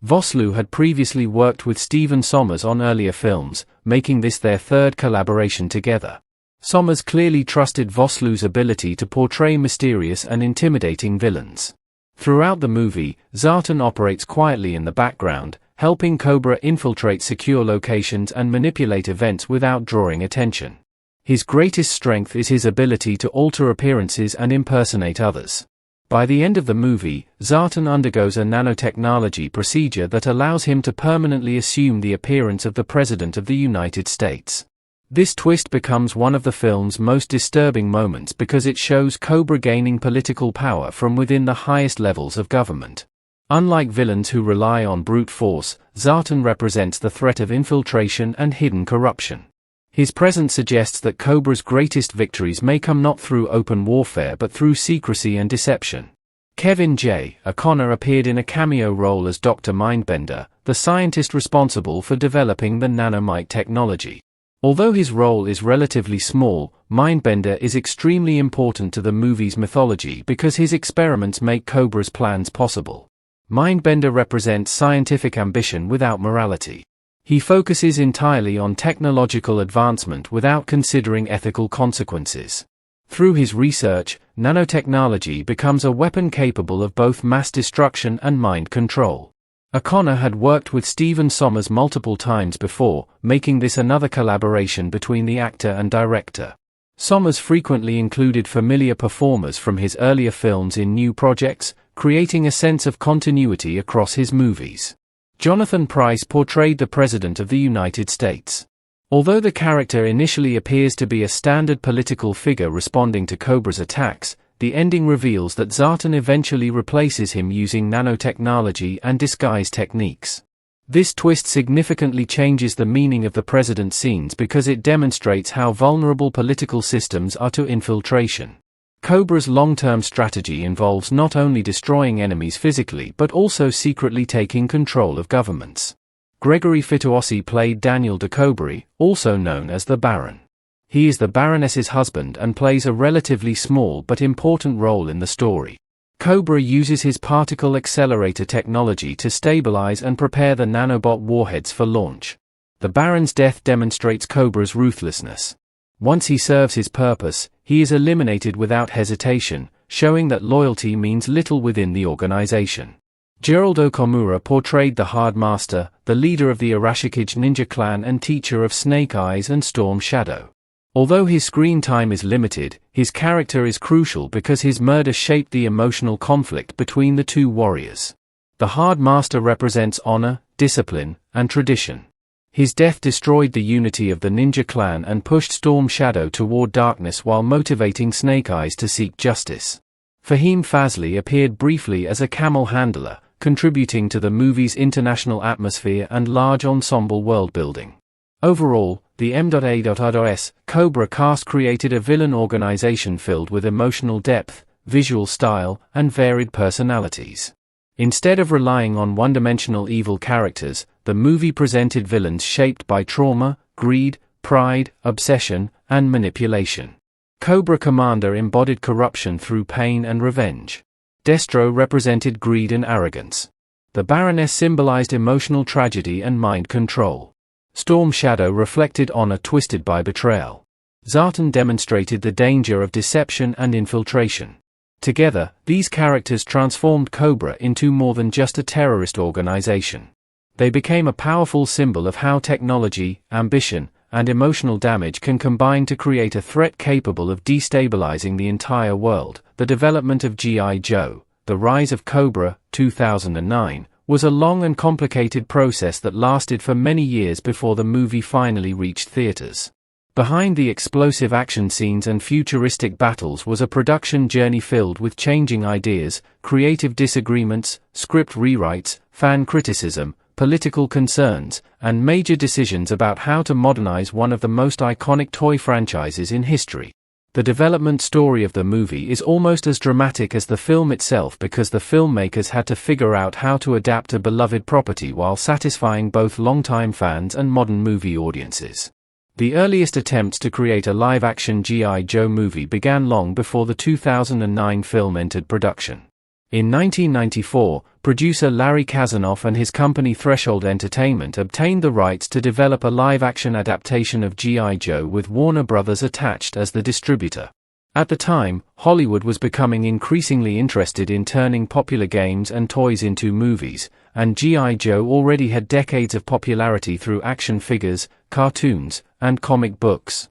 Vosloo had previously worked with Stephen Sommers on earlier films, making this their third collaboration together. Sommers clearly trusted Vosloo's ability to portray mysterious and intimidating villains. Throughout the movie, Zartan operates quietly in the background, helping Cobra infiltrate secure locations and manipulate events without drawing attention. His greatest strength is his ability to alter appearances and impersonate others. By the end of the movie, Zartan undergoes a nanotechnology procedure that allows him to permanently assume the appearance of the President of the United States. This twist becomes one of the film's most disturbing moments because it shows Cobra gaining political power from within the highest levels of government. Unlike villains who rely on brute force, Zartan represents the threat of infiltration and hidden corruption. His presence suggests that Cobra's greatest victories may come not through open warfare but through secrecy and deception. Kevin J. O'Connor appeared in a cameo role as Dr. Mindbender, the scientist responsible for developing the nanomite technology. Although his role is relatively small, Mindbender is extremely important to the movie's mythology because his experiments make Cobra's plans possible. Mindbender represents scientific ambition without morality. He focuses entirely on technological advancement without considering ethical consequences. Through his research, nanotechnology becomes a weapon capable of both mass destruction and mind control. O'Connor had worked with Stephen Sommers multiple times before, making this another collaboration between the actor and director. Sommers frequently included familiar performers from his earlier films in new projects, creating a sense of continuity across his movies. Jonathan Pryce portrayed the President of the United States. Although the character initially appears to be a standard political figure responding to Cobra's attacks, the ending reveals that Zartan eventually replaces him using nanotechnology and disguise techniques. This twist significantly changes the meaning of the President's scenes because it demonstrates how vulnerable political systems are to infiltration. Cobra's long-term strategy involves not only destroying enemies physically but also secretly taking control of governments. Gregory Fitoussi played Daniel DeCobry, also known as the Baron. He is the Baroness's husband and plays a relatively small but important role in the story. Cobra uses his particle accelerator technology to stabilize and prepare the nanobot warheads for launch. The Baron's death demonstrates Cobra's ruthlessness. Once he serves his purpose, he is eliminated without hesitation, showing that loyalty means little within the organization. Gerald Okomura portrayed the Hard Master, the leader of the Arashikage ninja clan and teacher of Snake Eyes and Storm Shadow. Although his screen time is limited, his character is crucial because his murder shaped the emotional conflict between the two warriors. The Hard Master represents honor, discipline, and tradition. His death destroyed the unity of the ninja clan and pushed Storm Shadow toward darkness while motivating Snake Eyes to seek justice. Fahim Fazli appeared briefly as a camel handler, contributing to the movie's international atmosphere and large ensemble world-building. Overall, the M.A.S. Cobra cast created a villain organization filled with emotional depth, visual style, and varied personalities. Instead of relying on one-dimensional evil characters, the movie presented villains shaped by trauma, greed, pride, obsession, and manipulation. Cobra Commander embodied corruption through pain and revenge. Destro represented greed and arrogance. The Baroness symbolized emotional tragedy and mind control. Storm Shadow reflected honor twisted by betrayal. Zartan demonstrated the danger of deception and infiltration. Together, these characters transformed Cobra into more than just a terrorist organization. They became a powerful symbol of how technology, ambition, and emotional damage can combine to create a threat capable of destabilizing the entire world. The development of G.I. Joe, The Rise of Cobra, 2009, was a long and complicated process that lasted for many years before the movie finally reached theaters. Behind the explosive action scenes and futuristic battles was a production journey filled with changing ideas, creative disagreements, script rewrites, fan criticism, political concerns, and major decisions about how to modernize one of the most iconic toy franchises in history. The development story of the movie is almost as dramatic as the film itself because the filmmakers had to figure out how to adapt a beloved property while satisfying both longtime fans and modern movie audiences. The earliest attempts to create a live-action G.I. Joe movie began long before the 2009 film entered production. In 1994, producer Larry Kazanoff and his company Threshold Entertainment obtained the rights to develop a live-action adaptation of G.I. Joe with Warner Bros. Attached as the distributor. At the time, Hollywood was becoming increasingly interested in turning popular games and toys into movies, and G.I. Joe already had decades of popularity through action figures, cartoons, and comic books.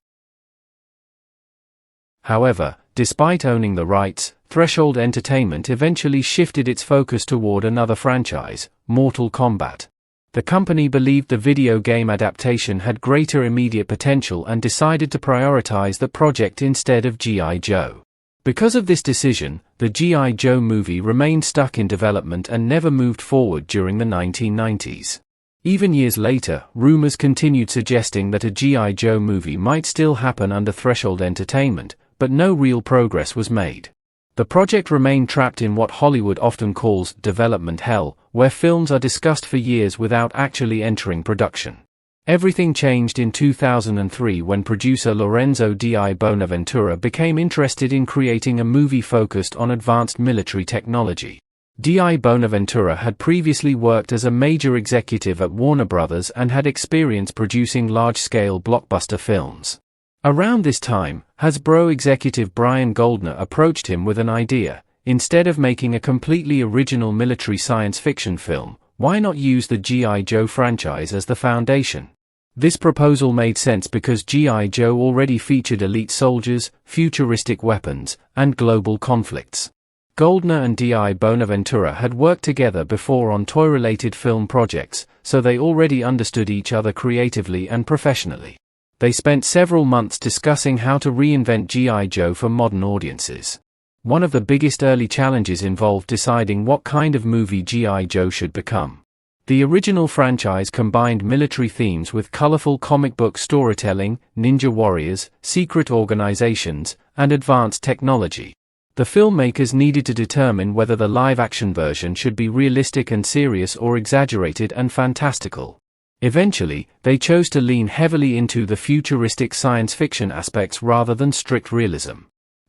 However, despite owning the rights, Threshold Entertainment eventually shifted its focus toward another franchise, Mortal Kombat. The company believed the video game adaptation had greater immediate potential and decided to prioritize the project instead of G.I. Joe. Because of this decision, the G.I. Joe movie remained stuck in development and never moved forward during the 1990s. Even years later, rumors continued suggesting that a G.I. Joe movie might still happen under Threshold Entertainment, but no real progress was made. The project remained trapped in what Hollywood often calls development hell, where films are discussed for years without actually entering production. Everything changed in 2003 when producer Lorenzo Di Bonaventura became interested in creating a movie focused on advanced military technology. Di Bonaventura had previously worked as a major executive at Warner Bros. And had experience producing large-scale blockbuster films. Around this time, Hasbro executive Brian Goldner approached him with an idea. Instead of making a completely original military science fiction film, why not use the G.I. Joe franchise as the foundation? This proposal made sense because G.I. Joe already featured elite soldiers, futuristic weapons, and global conflicts. Goldner and Di Bonaventura had worked together before on toy-related film projects, so they already understood each other creatively and professionally. They spent several months discussing how to reinvent G.I. Joe for modern audiences. One of the biggest early challenges involved deciding what kind of movie G.I. Joe should become. The original franchise combined military themes with colorful comic book storytelling, ninja warriors, secret organizations, and advanced technology. The filmmakers needed to determine whether the live-action version should be realistic and serious or exaggerated and fantastical. Eventually, they chose to lean heavily into the futuristic science fiction aspects rather than strict realism.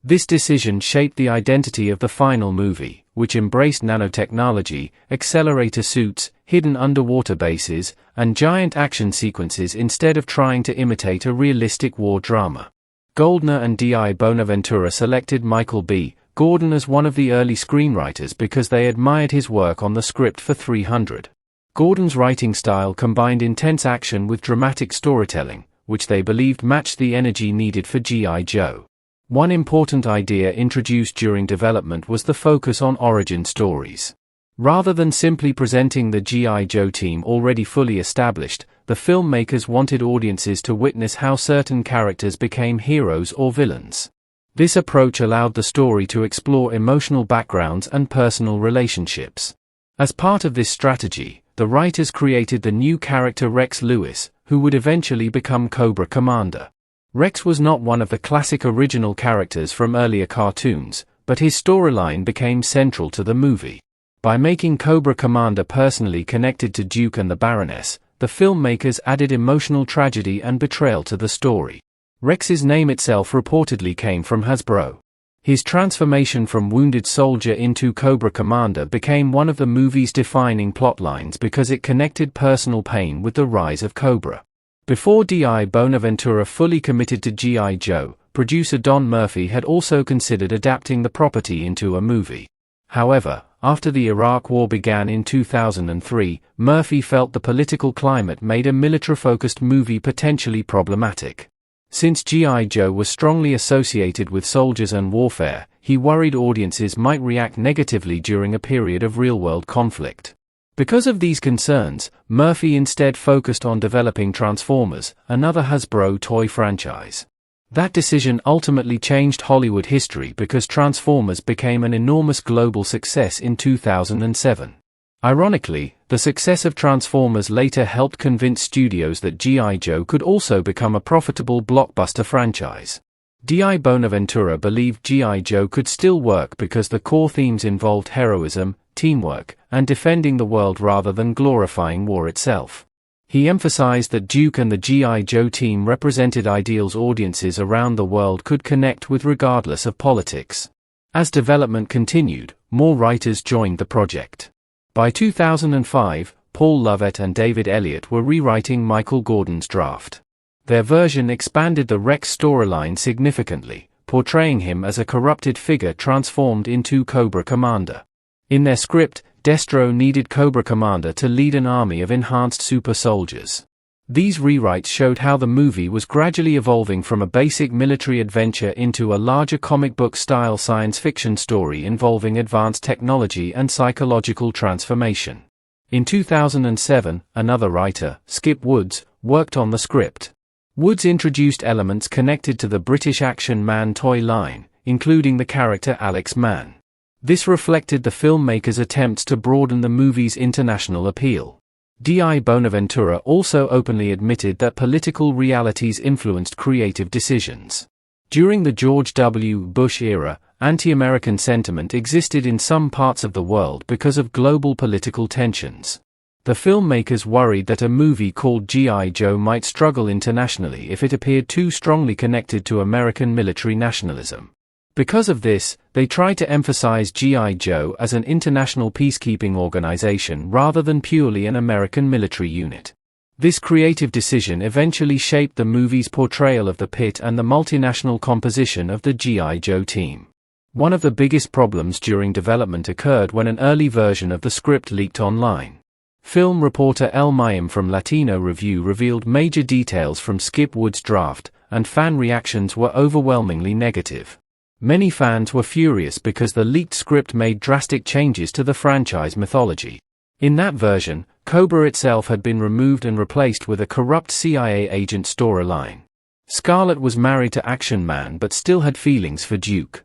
This decision shaped the identity of the final movie, which embraced nanotechnology, accelerator suits, hidden underwater bases, and giant action sequences instead of trying to imitate a realistic war drama. Goldner and Di Bonaventura selected Michael B. Gordon as one of the early screenwriters because they admired his work on the script for 300. Gordon's writing style combined intense action with dramatic storytelling, which they believed matched the energy needed for G.I. Joe. One important idea introduced during development was the focus on origin stories. Rather than simply presenting the G.I. Joe team already fully established, the filmmakers wanted audiences to witness how certain characters became heroes or villains. This approach allowed the story to explore emotional backgrounds and personal relationships. As part of this strategy, the writers created the new character Rex Lewis, who would eventually become Cobra Commander. Rex was not one of the classic original characters from earlier cartoons, but his storyline became central to the movie. By making Cobra Commander personally connected to Duke and the Baroness, the filmmakers added emotional tragedy and betrayal to the story. Rex's name itself reportedly came from Hasbro. His transformation from wounded soldier into Cobra Commander became one of the movie's defining plotlines because it connected personal pain with the rise of Cobra. Before D.I. Bonaventura fully committed to G.I. Joe, producer Don Murphy had also considered adapting the property into a movie. However, after the Iraq War began in 2003, Murphy felt the political climate made a military-focused movie potentially problematic. Since G.I. Joe was strongly associated with soldiers and warfare, he worried audiences might react negatively during a period of real-world conflict. Because of these concerns, Murphy instead focused on developing Transformers, another Hasbro toy franchise. That decision ultimately changed Hollywood history because Transformers became an enormous global success in 2007. Ironically, the success of Transformers later helped convince studios that G.I. Joe could also become a profitable blockbuster franchise. D.I. Bonaventura believed G.I. Joe could still work because the core themes involved heroism, teamwork, and defending the world rather than glorifying war itself. He emphasized that Duke and the G.I. Joe team represented ideals audiences around the world could connect with regardless of politics. As development continued, more writers joined the project. By 2005, Paul Lovett and David Elliott were rewriting Michael Gordon's draft. Their version expanded the Rex storyline significantly, portraying him as a corrupted figure transformed into Cobra Commander. In their script, Destro needed Cobra Commander to lead an army of enhanced super soldiers. These rewrites showed how the movie was gradually evolving from a basic military adventure into a larger comic book-style science fiction story involving advanced technology and psychological transformation. In 2007, another writer, Skip Woods, worked on the script. Woods introduced elements connected to the British Action Man toy line, including the character Alex Mann. This reflected the filmmakers' attempts to broaden the movie's international appeal. D.I. Bonaventura also openly admitted that political realities influenced creative decisions. During the George W. Bush era, anti-American sentiment existed in some parts of the world because of global political tensions. The filmmakers worried that a movie called G.I. Joe might struggle internationally if it appeared too strongly connected to American military nationalism. Because of this, they tried to emphasize G.I. Joe as an international peacekeeping organization rather than purely an American military unit. This creative decision eventually shaped the movie's portrayal of the pit and the multinational composition of the G.I. Joe team. One of the biggest problems during development occurred when an early version of the script leaked online. Film reporter El Mayim from Latino Review revealed major details from Skip Woods' draft, and fan reactions were overwhelmingly negative. Many fans were furious because the leaked script made drastic changes to the franchise mythology. In that version, Cobra itself had been removed and replaced with a corrupt CIA agent storyline. Scarlett was married to Action Man but still had feelings for Duke.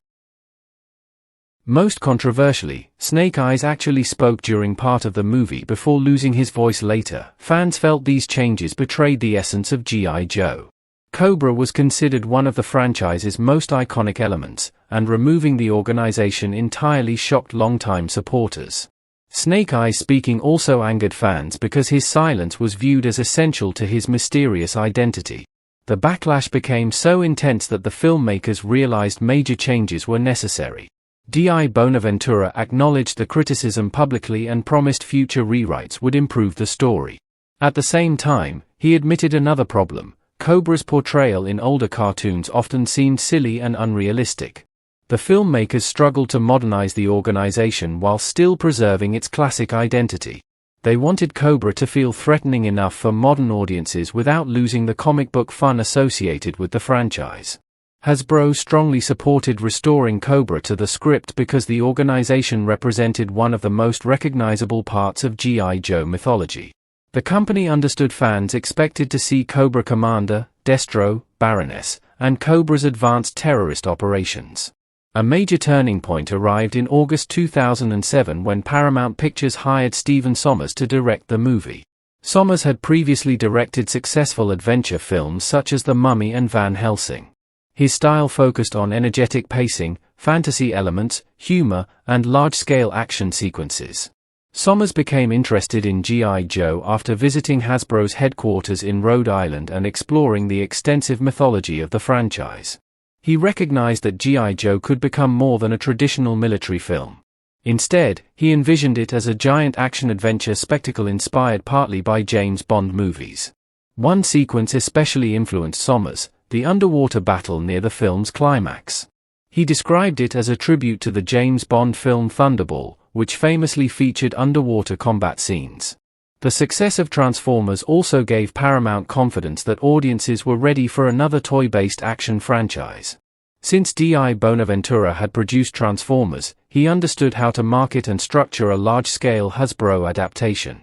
Most controversially, Snake Eyes actually spoke during part of the movie before losing his voice later. Fans felt these changes betrayed the essence of G.I. Joe. Cobra was considered one of the franchise's most iconic elements, and removing the organization entirely shocked longtime supporters. Snake Eyes speaking also angered fans because his silence was viewed as essential to his mysterious identity. The backlash became so intense that the filmmakers realized major changes were necessary. D.I. Bonaventura acknowledged the criticism publicly and promised future rewrites would improve the story. At the same time, he admitted another problem. Cobra's portrayal in older cartoons often seemed silly and unrealistic. The filmmakers struggled to modernize the organization while still preserving its classic identity. They wanted Cobra to feel threatening enough for modern audiences without losing the comic book fun associated with the franchise. Hasbro strongly supported restoring Cobra to the script because the organization represented one of the most recognizable parts of G.I. Joe mythology. The company understood fans expected to see Cobra Commander, Destro, Baroness, and Cobra's advanced terrorist operations. A major turning point arrived in August 2007 when Paramount Pictures hired Stephen Sommers to direct the movie. Sommers had previously directed successful adventure films such as The Mummy and Van Helsing. His style focused on energetic pacing, fantasy elements, humor, and large-scale action sequences. Sommers became interested in G.I. Joe after visiting Hasbro's headquarters in Rhode Island and exploring the extensive mythology of the franchise. He recognized that G.I. Joe could become more than a traditional military film. Instead, he envisioned it as a giant action-adventure spectacle inspired partly by James Bond movies. One sequence especially influenced Sommers: the underwater battle near the film's climax. He described it as a tribute to the James Bond film Thunderball, which famously featured underwater combat scenes. The success of Transformers also gave Paramount confidence that audiences were ready for another toy-based action franchise. Since D.I. Bonaventura had produced Transformers, he understood how to market and structure a large-scale Hasbro adaptation.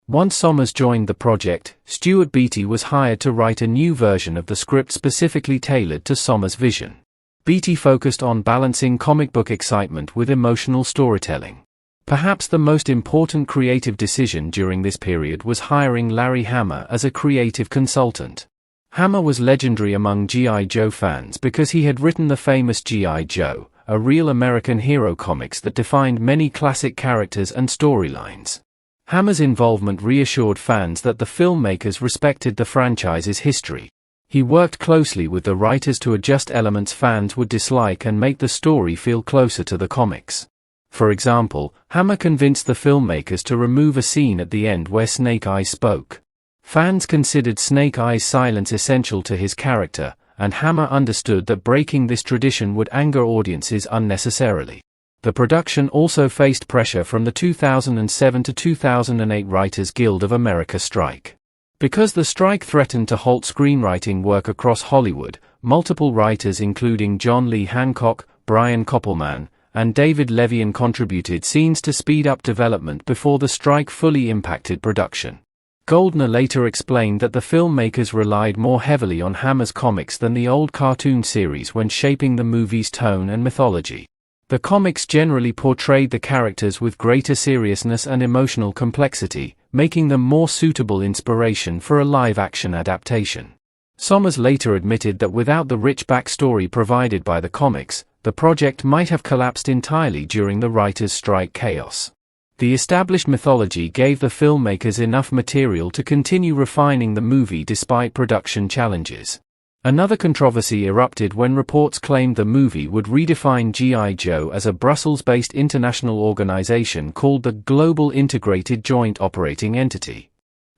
Once Sommers joined the project, Stuart Beattie was hired to write a new version of the script specifically tailored to Sommers' vision. Beattie focused on balancing comic book excitement with emotional storytelling. Perhaps the most important creative decision during this period was hiring Larry Hama as a creative consultant. Hama was legendary among G.I. Joe fans because he had written the famous G.I. Joe, a real American hero comics that defined many classic characters and storylines. Hama's involvement reassured fans that the filmmakers respected the franchise's history. He worked closely with the writers to adjust elements fans would dislike and make the story feel closer to the comics. For example, Hama convinced the filmmakers to remove a scene at the end where Snake Eyes spoke. Fans considered Snake Eyes' silence essential to his character, and Hama understood that breaking this tradition would anger audiences unnecessarily. The production also faced pressure from the 2007 to 2008 Writers Guild of America strike. Because the strike threatened to halt screenwriting work across Hollywood, multiple writers including John Lee Hancock, Brian Koppelman, and David Levian contributed scenes to speed up development before the strike fully impacted production. Goldner later explained that the filmmakers relied more heavily on Hama's comics than the old cartoon series when shaping the movie's tone and mythology. The comics generally portrayed the characters with greater seriousness and emotional complexity, making them more suitable inspiration for a live-action adaptation. Sommers later admitted that without the rich backstory provided by the comics, the project might have collapsed entirely during the writers' strike chaos. The established mythology gave the filmmakers enough material to continue refining the movie despite production challenges. Another controversy erupted when reports claimed the movie would redefine G.I. Joe as a Brussels-based international organization called the Global Integrated Joint Operating Entity.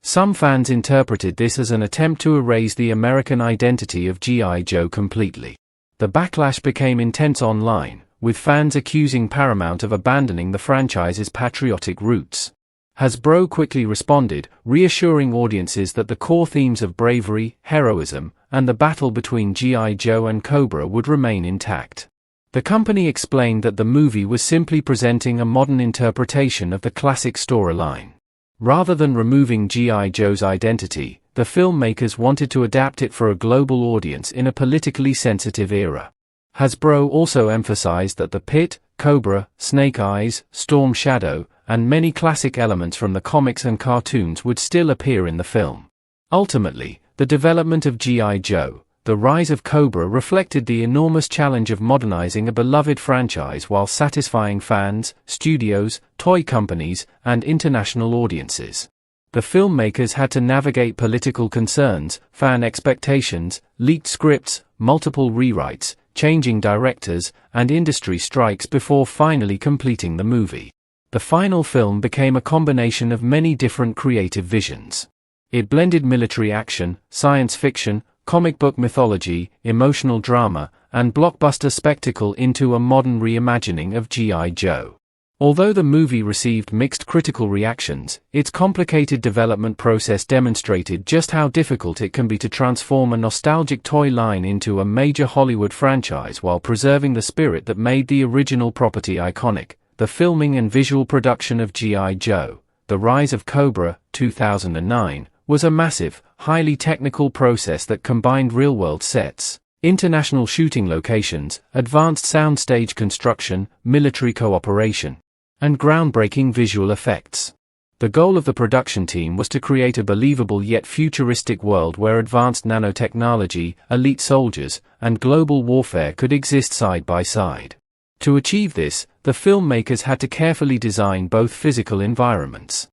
Some fans interpreted this as an attempt to erase the American identity of G.I. Joe completely. The backlash became intense online, with fans accusing Paramount of abandoning the franchise's patriotic roots. Hasbro quickly responded, reassuring audiences that the core themes of bravery, heroism, and the battle between G.I. Joe and Cobra would remain intact. The company explained that the movie was simply presenting a modern interpretation of the classic storyline. Rather than removing G.I. Joe's identity, the filmmakers wanted to adapt it for a global audience in a politically sensitive era. Hasbro also emphasized that the Pit, Cobra, Snake Eyes, Storm Shadow, and many classic elements from the comics and cartoons would still appear in the film. Ultimately, the development of G.I. Joe, The Rise of Cobra reflected the enormous challenge of modernizing a beloved franchise while satisfying fans, studios, toy companies, and international audiences. The filmmakers had to navigate political concerns, fan expectations, leaked scripts, multiple rewrites, changing directors, and industry strikes before finally completing the movie. The final film became a combination of many different creative visions. It blended military action, science fiction, comic book mythology, emotional drama, and blockbuster spectacle into a modern reimagining of G.I. Joe. Although the movie received mixed critical reactions, its complicated development process demonstrated just how difficult it can be to transform a nostalgic toy line into a major Hollywood franchise while preserving the spirit that made the original property iconic. The filming and visual production of G.I. Joe, The Rise of Cobra, 2009, was a massive, highly technical process that combined real-world sets, international shooting locations, advanced soundstage construction, military cooperation, and groundbreaking visual effects. The goal of the production team was to create a believable yet futuristic world where advanced nanotechnology, elite soldiers, and global warfare could exist side by side. To achieve this, the filmmakers had to carefully design both physical environments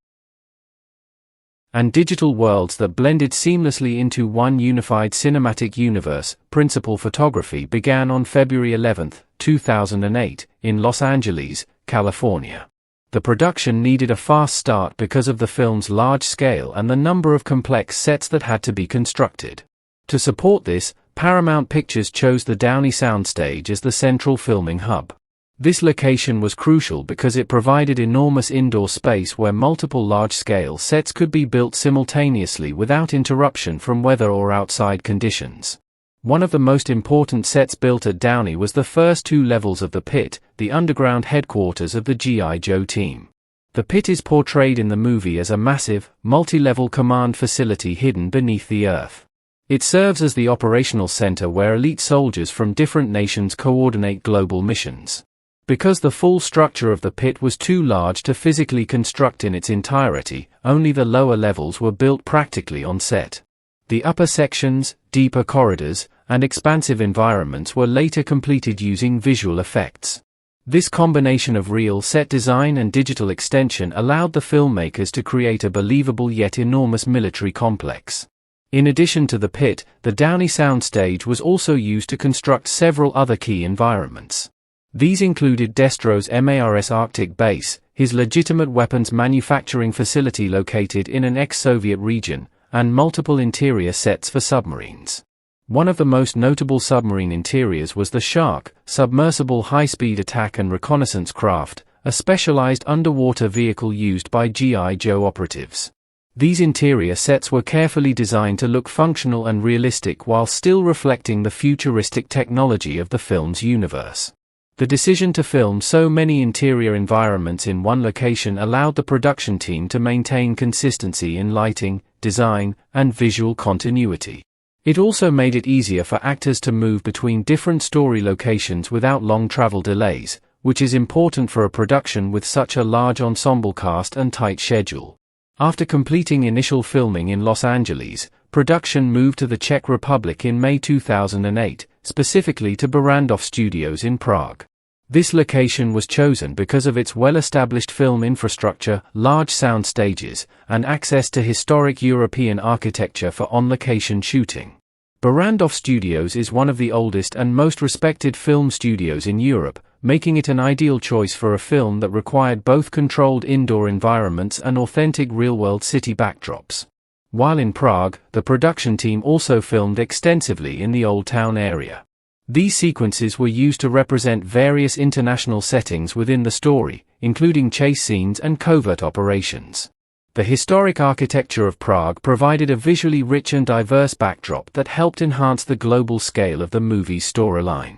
and digital worlds that blended seamlessly into one unified cinematic universe. Principal photography began on February 11, 2008, in Los Angeles, California. The production needed a fast start because of the film's large scale and the number of complex sets that had to be constructed. To support this, Paramount Pictures chose the Downey soundstage as the central filming hub. This location was crucial because it provided enormous indoor space where multiple large-scale sets could be built simultaneously without interruption from weather or outside conditions. One of the most important sets built at Downey was the first two levels of the pit, the underground headquarters of the G.I. Joe team. The pit is portrayed in the movie as a massive, multi-level command facility hidden beneath the earth. It serves as the operational center where elite soldiers from different nations coordinate global missions. Because the full structure of the pit was too large to physically construct in its entirety, only the lower levels were built practically on set. The upper sections, deeper corridors, and expansive environments were later completed using visual effects. This combination of real set design and digital extension allowed the filmmakers to create a believable yet enormous military complex. In addition to the pit, the Downey soundstage was also used to construct several other key environments. These included Destro's MARS Arctic base, his legitimate weapons manufacturing facility located in an ex-Soviet region, and multiple interior sets for submarines. One of the most notable submarine interiors was the Shark, submersible high-speed attack and reconnaissance craft, a specialized underwater vehicle used by G.I. Joe operatives. These interior sets were carefully designed to look functional and realistic while still reflecting the futuristic technology of the film's universe. The decision to film so many interior environments in one location allowed the production team to maintain consistency in lighting, design, and visual continuity. It also made it easier for actors to move between different story locations without long travel delays, which is important for a production with such a large ensemble cast and tight schedule. After completing initial filming in Los Angeles, production moved to the Czech Republic in May 2008, specifically to Barrandov Studios in Prague. This location was chosen because of its well-established film infrastructure, large sound stages, and access to historic European architecture for on-location shooting. Barrandov Studios is one of the oldest and most respected film studios in Europe, making it an ideal choice for a film that required both controlled indoor environments and authentic real-world city backdrops. While in Prague, the production team also filmed extensively in the Old Town area. These sequences were used to represent various international settings within the story, including chase scenes and covert operations. The historic architecture of Prague provided a visually rich and diverse backdrop that helped enhance the global scale of the movie's storyline.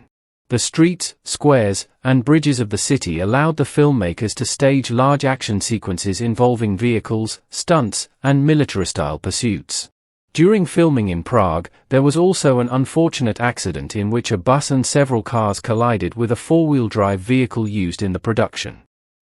The streets, squares, and bridges of the city allowed the filmmakers to stage large action sequences involving vehicles, stunts, and military-style pursuits. During filming in Prague, there was also an unfortunate accident in which a bus and several cars collided with a four-wheel drive vehicle used in the production.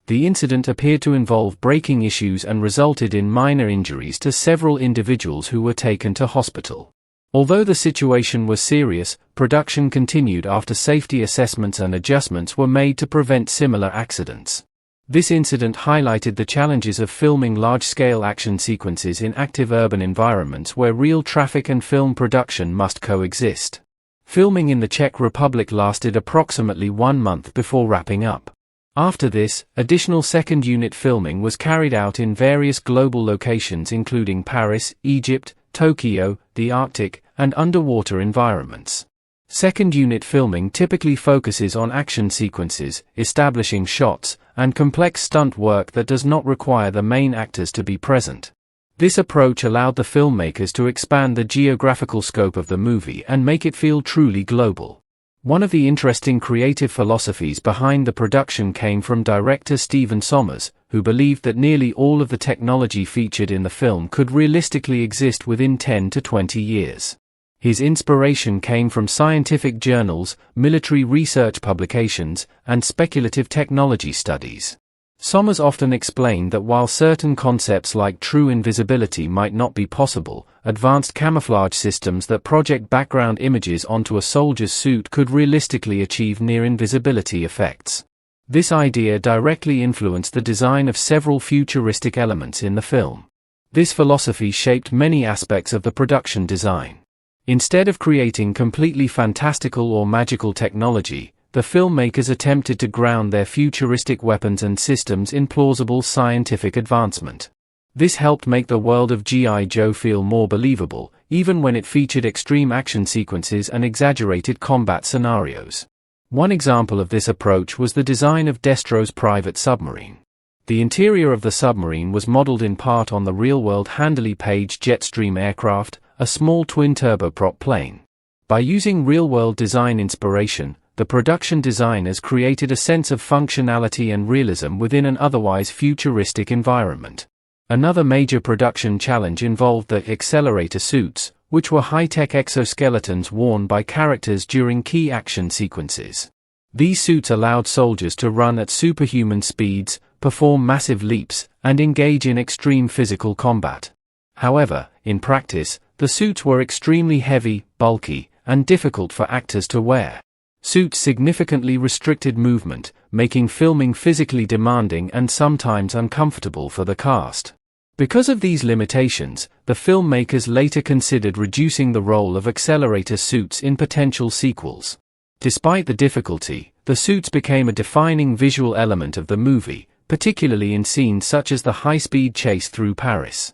The incident appeared to involve braking issues and resulted in minor injuries to several individuals who were taken to hospital. Although the situation was serious, production continued after safety assessments and adjustments were made to prevent similar accidents. This incident highlighted the challenges of filming large-scale action sequences in active urban environments where real traffic and film production must coexist. Filming in the Czech Republic lasted approximately 1 month before wrapping up. After this, additional second unit filming was carried out in various global locations including Paris, Egypt, Tokyo, the Arctic, and underwater environments. Second unit filming typically focuses on action sequences, establishing shots, and complex stunt work that does not require the main actors to be present. This approach allowed the filmmakers to expand the geographical scope of the movie and make it feel truly global. One of the interesting creative philosophies behind the production came from director Stephen Sommers, who believed that nearly all of the technology featured in the film could realistically exist within 10 to 20 years. His inspiration came from scientific journals, military research publications, and speculative technology studies. Sommers often explained that while certain concepts like true invisibility might not be possible, advanced camouflage systems that project background images onto a soldier's suit could realistically achieve near-invisibility effects. This idea directly influenced the design of several futuristic elements in the film. This philosophy shaped many aspects of the production design. Instead of creating completely fantastical or magical technology, the filmmakers attempted to ground their futuristic weapons and systems in plausible scientific advancement. This helped make the world of G.I. Joe feel more believable, even when it featured extreme action sequences and exaggerated combat scenarios. One example of this approach was the design of Destro's private submarine. The interior of the submarine was modeled in part on the real-world Handley Page Jetstream aircraft, a small twin-turboprop plane. By using real-world design inspiration, the production designers created a sense of functionality and realism within an otherwise futuristic environment. Another major production challenge involved the accelerator suits, which were high-tech exoskeletons worn by characters during key action sequences. These suits allowed soldiers to run at superhuman speeds, perform massive leaps, and engage in extreme physical combat. However, in practice, the suits were extremely heavy, bulky, and difficult for actors to wear. Suits significantly restricted movement, making filming physically demanding and sometimes uncomfortable for the cast. Because of these limitations, the filmmakers later considered reducing the role of accelerator suits in potential sequels. Despite the difficulty, the suits became a defining visual element of the movie, particularly in scenes such as the high-speed chase through Paris.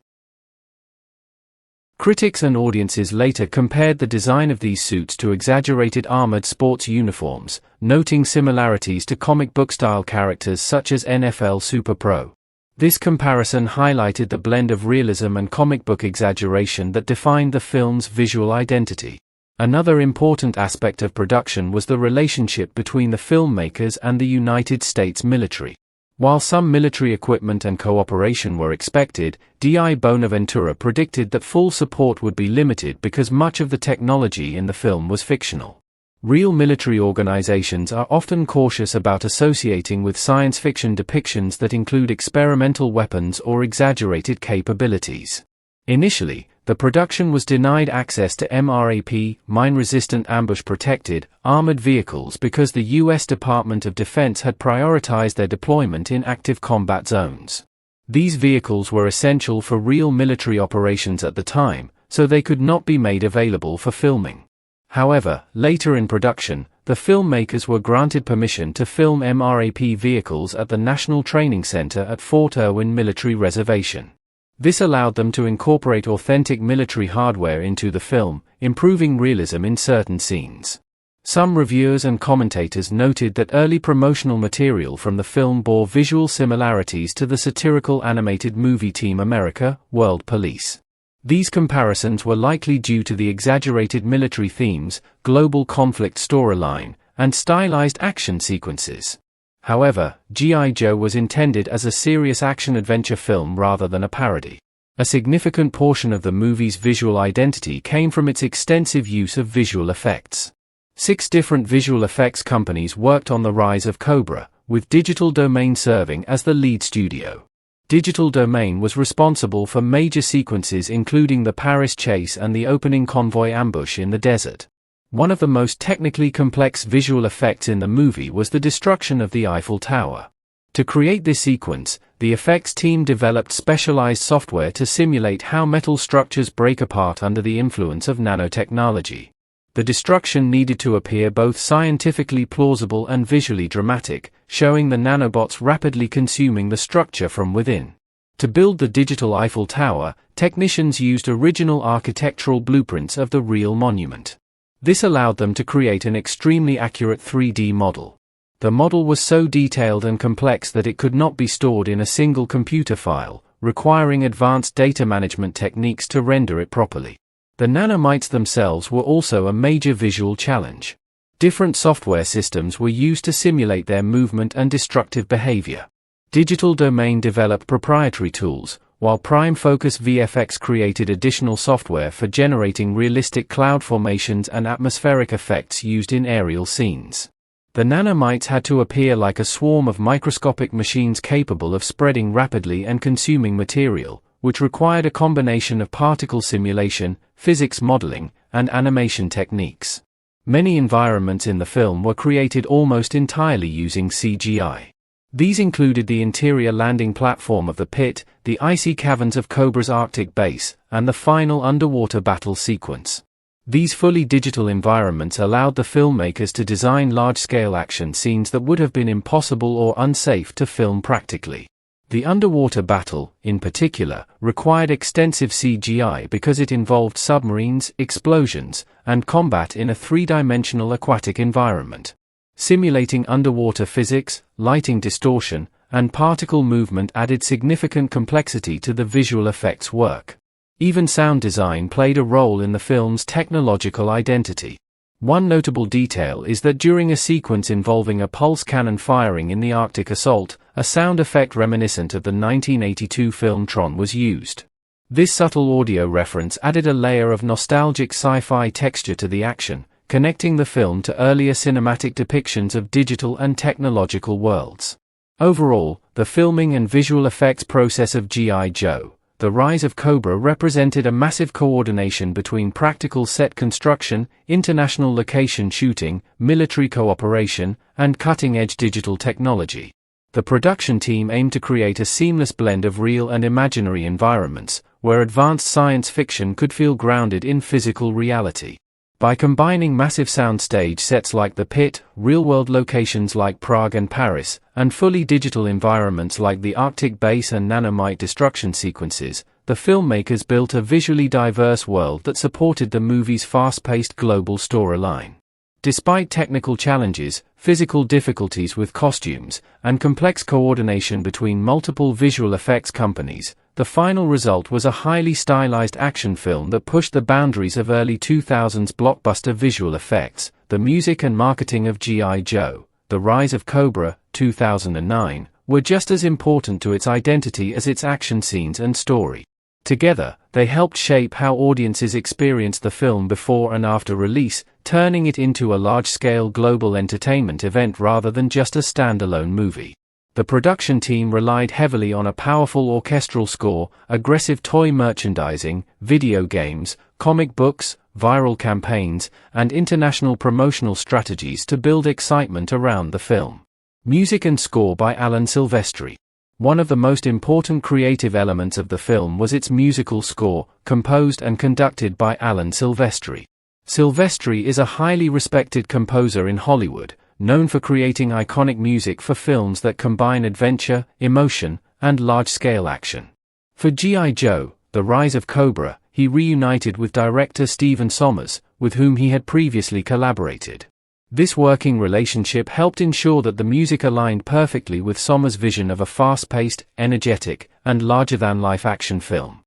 Critics and audiences later compared the design of these suits to exaggerated armored sports uniforms, noting similarities to comic book-style characters such as NFL Super Pro. This comparison highlighted the blend of realism and comic book exaggeration that defined the film's visual identity. Another important aspect of production was the relationship between the filmmakers and the United States military. While some military equipment and cooperation were expected, D.I. Bonaventura predicted that full support would be limited because much of the technology in the film was fictional. Real military organizations are often cautious about associating with science fiction depictions that include experimental weapons or exaggerated capabilities. Initially, the production was denied access to MRAP, mine-resistant ambush-protected, armored vehicles because the U.S. Department of Defense had prioritized their deployment in active combat zones. These vehicles were essential for real military operations at the time, so they could not be made available for filming. However, later in production, the filmmakers were granted permission to film MRAP vehicles at the National Training Center at Fort Irwin Military Reservation. This allowed them to incorporate authentic military hardware into the film, improving realism in certain scenes. Some reviewers and commentators noted that early promotional material from the film bore visual similarities to the satirical animated movie Team America: World Police. These comparisons were likely due to the exaggerated military themes, global conflict storyline, and stylized action sequences. However, G.I. Joe was intended as a serious action-adventure film rather than a parody. A significant portion of the movie's visual identity came from its extensive use of visual effects. 6 different visual effects companies worked on the Rise of Cobra, with Digital Domain serving as the lead studio. Digital Domain was responsible for major sequences including the Paris chase and the opening convoy ambush in the desert. One of the most technically complex visual effects in the movie was the destruction of the Eiffel Tower. To create this sequence, the effects team developed specialized software to simulate how metal structures break apart under the influence of nanotechnology. The destruction needed to appear both scientifically plausible and visually dramatic, showing the nanobots rapidly consuming the structure from within. To build the digital Eiffel Tower, technicians used original architectural blueprints of the real monument. This allowed them to create an extremely accurate 3D model. The model was so detailed and complex that it could not be stored in a single computer file, requiring advanced data management techniques to render it properly. The nanomites themselves were also a major visual challenge. Different software systems were used to simulate their movement and destructive behavior. Digital Domain developed proprietary tools, while Prime Focus VFX created additional software for generating realistic cloud formations and atmospheric effects used in aerial scenes. The nanomites had to appear like a swarm of microscopic machines capable of spreading rapidly and consuming material, which required a combination of particle simulation, physics modeling, and animation techniques. Many environments in the film were created almost entirely using CGI. These included the interior landing platform of the pit, the icy caverns of Cobra's Arctic base, and the final underwater battle sequence. These fully digital environments allowed the filmmakers to design large-scale action scenes that would have been impossible or unsafe to film practically. The underwater battle, in particular, required extensive CGI because it involved submarines, explosions, and combat in a three-dimensional aquatic environment. Simulating underwater physics, lighting distortion, and particle movement added significant complexity to the visual effects work. Even sound design played a role in the film's technological identity. One notable detail is that during a sequence involving a pulse cannon firing in the Arctic assault, a sound effect reminiscent of the 1982 film Tron was used. This subtle audio reference added a layer of nostalgic sci-fi texture to the action, connecting the film to earlier cinematic depictions of digital and technological worlds. Overall, the filming and visual effects process of G.I. Joe: The Rise of Cobra represented a massive coordination between practical set construction, international location shooting, military cooperation, and cutting-edge digital technology. The production team aimed to create a seamless blend of real and imaginary environments, where advanced science fiction could feel grounded in physical reality. By combining massive soundstage sets like the pit, real-world locations like Prague and Paris, and fully digital environments like the Arctic base and nanomite destruction sequences, the filmmakers built a visually diverse world that supported the movie's fast-paced global storyline. Despite technical challenges, physical difficulties with costumes, and complex coordination between multiple visual effects companies, the final result was a highly stylized action film that pushed the boundaries of early 2000s blockbuster visual effects. The music and marketing of G.I. Joe: The Rise of Cobra, 2009, were just as important to its identity as its action scenes and story. Together, they helped shape how audiences experienced the film before and after release, turning it into a large-scale global entertainment event rather than just a standalone movie. The production team relied heavily on a powerful orchestral score, aggressive toy merchandising, video games, comic books, viral campaigns, and international promotional strategies to build excitement around the film. Music and score by Alan Silvestri. One of the most important creative elements of the film was its musical score, composed and conducted by Alan Silvestri. Silvestri is a highly respected composer in Hollywood, known for creating iconic music for films that combine adventure, emotion, and large-scale action. For G.I. Joe: The Rise of Cobra, he reunited with director Stephen Sommers, with whom he had previously collaborated. This working relationship helped ensure that the music aligned perfectly with Sommers' vision of a fast-paced, energetic, and larger-than-life action film.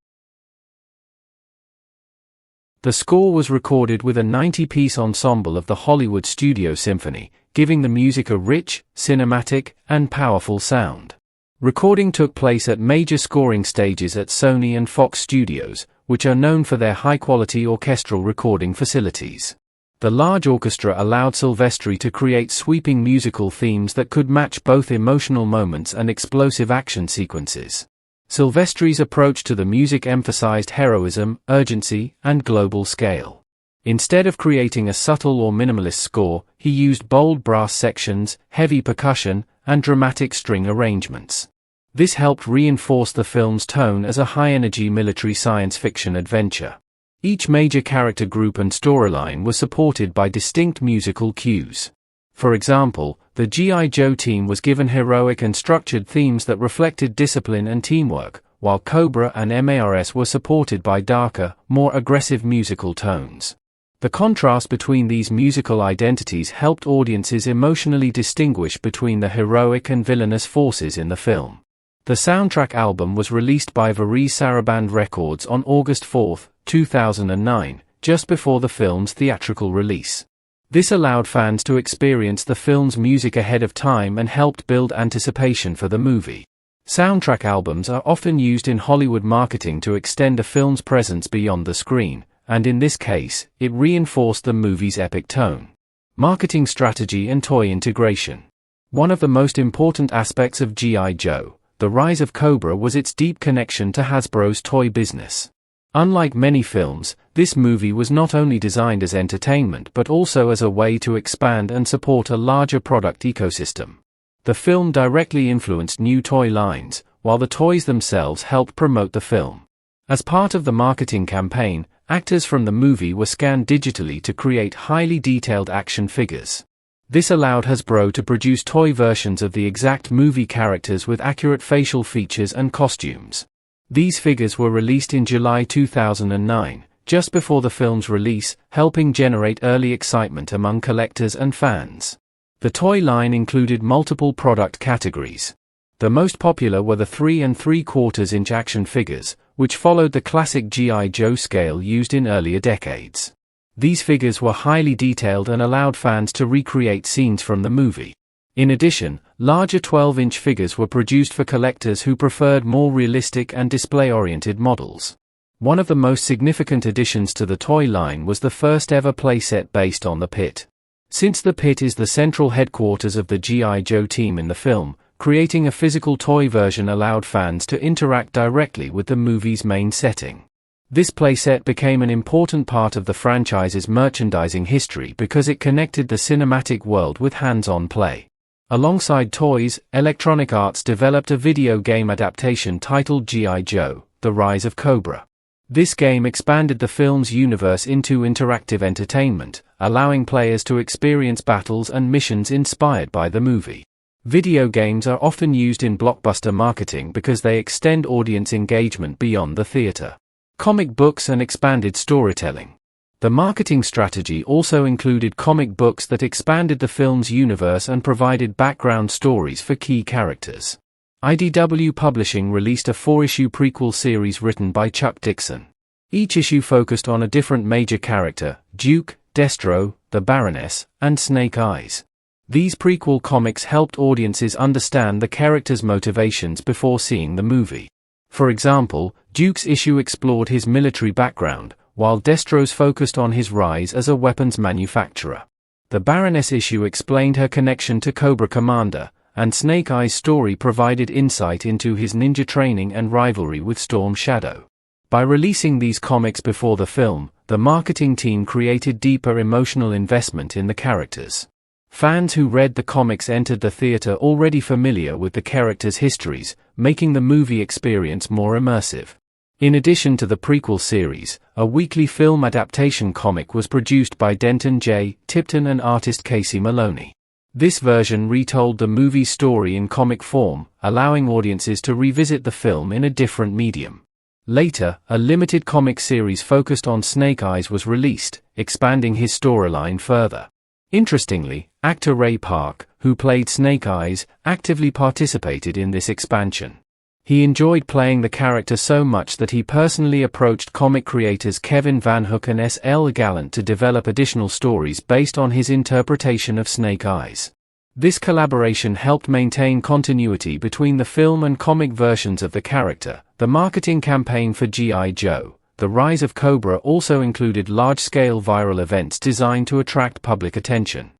The score was recorded with a 90-piece ensemble of the Hollywood Studio Symphony, giving the music a rich, cinematic, and powerful sound. Recording took place at major scoring stages at Sony and Fox Studios, which are known for their high-quality orchestral recording facilities. The large orchestra allowed Silvestri to create sweeping musical themes that could match both emotional moments and explosive action sequences. Silvestri's approach to the music emphasized heroism, urgency, and global scale. Instead of creating a subtle or minimalist score, he used bold brass sections, heavy percussion, and dramatic string arrangements. This helped reinforce the film's tone as a high-energy military science fiction adventure. Each major character group and storyline was supported by distinct musical cues. For example, the G.I. Joe team was given heroic and structured themes that reflected discipline and teamwork, while Cobra and MARS were supported by darker, more aggressive musical tones. The contrast between these musical identities helped audiences emotionally distinguish between the heroic and villainous forces in the film. The soundtrack album was released by Rise Sarabande Records on August 4, 2009, just before the film's theatrical release. This allowed fans to experience the film's music ahead of time and helped build anticipation for the movie. Soundtrack albums are often used in Hollywood marketing to extend a film's presence beyond the screen, and in this case, it reinforced the movie's epic tone. Marketing strategy and toy integration. One of the most important aspects of G.I. Joe, The Rise of Cobra, was its deep connection to Hasbro's toy business. Unlike many films, this movie was not only designed as entertainment but also as a way to expand and support a larger product ecosystem. The film directly influenced new toy lines, while the toys themselves helped promote the film. As part of the marketing campaign, actors from the movie were scanned digitally to create highly detailed action figures. This allowed Hasbro to produce toy versions of the exact movie characters with accurate facial features and costumes. These figures were released in July 2009, just before the film's release, helping generate early excitement among collectors and fans. The toy line included multiple product categories. The most popular were the 3 3/4-inch action figures, which followed the classic G.I. Joe scale used in earlier decades. These figures were highly detailed and allowed fans to recreate scenes from the movie. In addition, larger 12-inch figures were produced for collectors who preferred more realistic and display-oriented models. One of the most significant additions to the toy line was the first-ever playset based on the Pit. Since the Pit is the central headquarters of the G.I. Joe team in the film, creating a physical toy version allowed fans to interact directly with the movie's main setting. This playset became an important part of the franchise's merchandising history because it connected the cinematic world with hands-on play. Alongside toys, Electronic Arts developed a video game adaptation titled G.I. Joe, The Rise of Cobra. This game expanded the film's universe into interactive entertainment, allowing players to experience battles and missions inspired by the movie. Video games are often used in blockbuster marketing because they extend audience engagement beyond the theater. Comic books and expanded storytelling. The marketing strategy also included comic books that expanded the film's universe and provided background stories for key characters. IDW Publishing released a 4-issue prequel series written by Chuck Dixon. Each issue focused on a different major character: Duke, Destro, the Baroness, and Snake Eyes. These prequel comics helped audiences understand the characters' motivations before seeing the movie. For example, Duke's issue explored his military background, while Destro's focused on his rise as a weapons manufacturer. The Baroness issue explained her connection to Cobra Commander, and Snake Eyes' story provided insight into his ninja training and rivalry with Storm Shadow. By releasing these comics before the film, the marketing team created deeper emotional investment in the characters. Fans who read the comics entered the theater already familiar with the characters' histories, making the movie experience more immersive. In addition to the prequel series, a weekly film adaptation comic was produced by Denton J. Tipton and artist Casey Maloney. This version retold the movie's story in comic form, allowing audiences to revisit the film in a different medium. Later, a limited comic series focused on Snake Eyes was released, expanding his storyline further. Interestingly, actor Ray Park, who played Snake Eyes, actively participated in this expansion. He enjoyed playing the character so much that he personally approached comic creators Kevin Van Hook and S. L. Gallant to develop additional stories based on his interpretation of Snake Eyes. This collaboration helped maintain continuity between the film and comic versions of the character. The marketing campaign for G.I. Joe, The Rise of Cobra, also included large-scale viral events designed to attract public attention.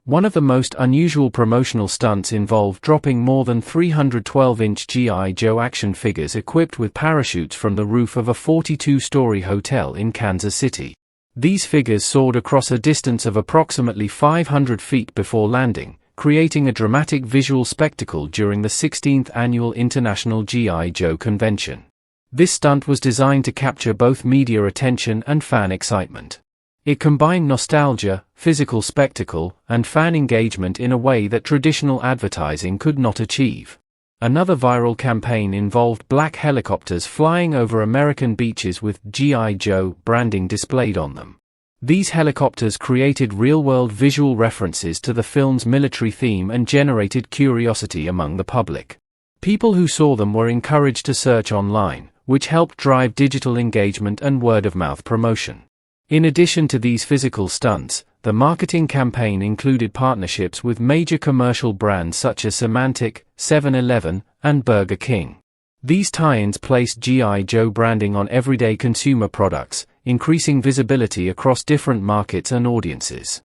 One of the most unusual promotional stunts involved dropping more than 312-inch G.I. Joe action figures equipped with parachutes from the roof of a 42-story hotel in Kansas City. These figures soared across a distance of approximately 500 feet before landing, creating a dramatic visual spectacle during the 16th Annual International G.I. Joe Convention. This stunt was designed to capture both media attention and fan excitement. It combined nostalgia, physical spectacle, and fan engagement in a way that traditional advertising could not achieve. Another viral campaign involved black helicopters flying over American beaches with G.I. Joe branding displayed on them. These helicopters created real-world visual references to the film's military theme and generated curiosity among the public. People who saw them were encouraged to search online, which helped drive digital engagement and word-of-mouth promotion. In addition to these physical stunts, the marketing campaign included partnerships with major commercial brands such as Symantec, 7-Eleven, and Burger King. These tie-ins placed G.I. Joe branding on everyday consumer products, increasing visibility across different markets and audiences.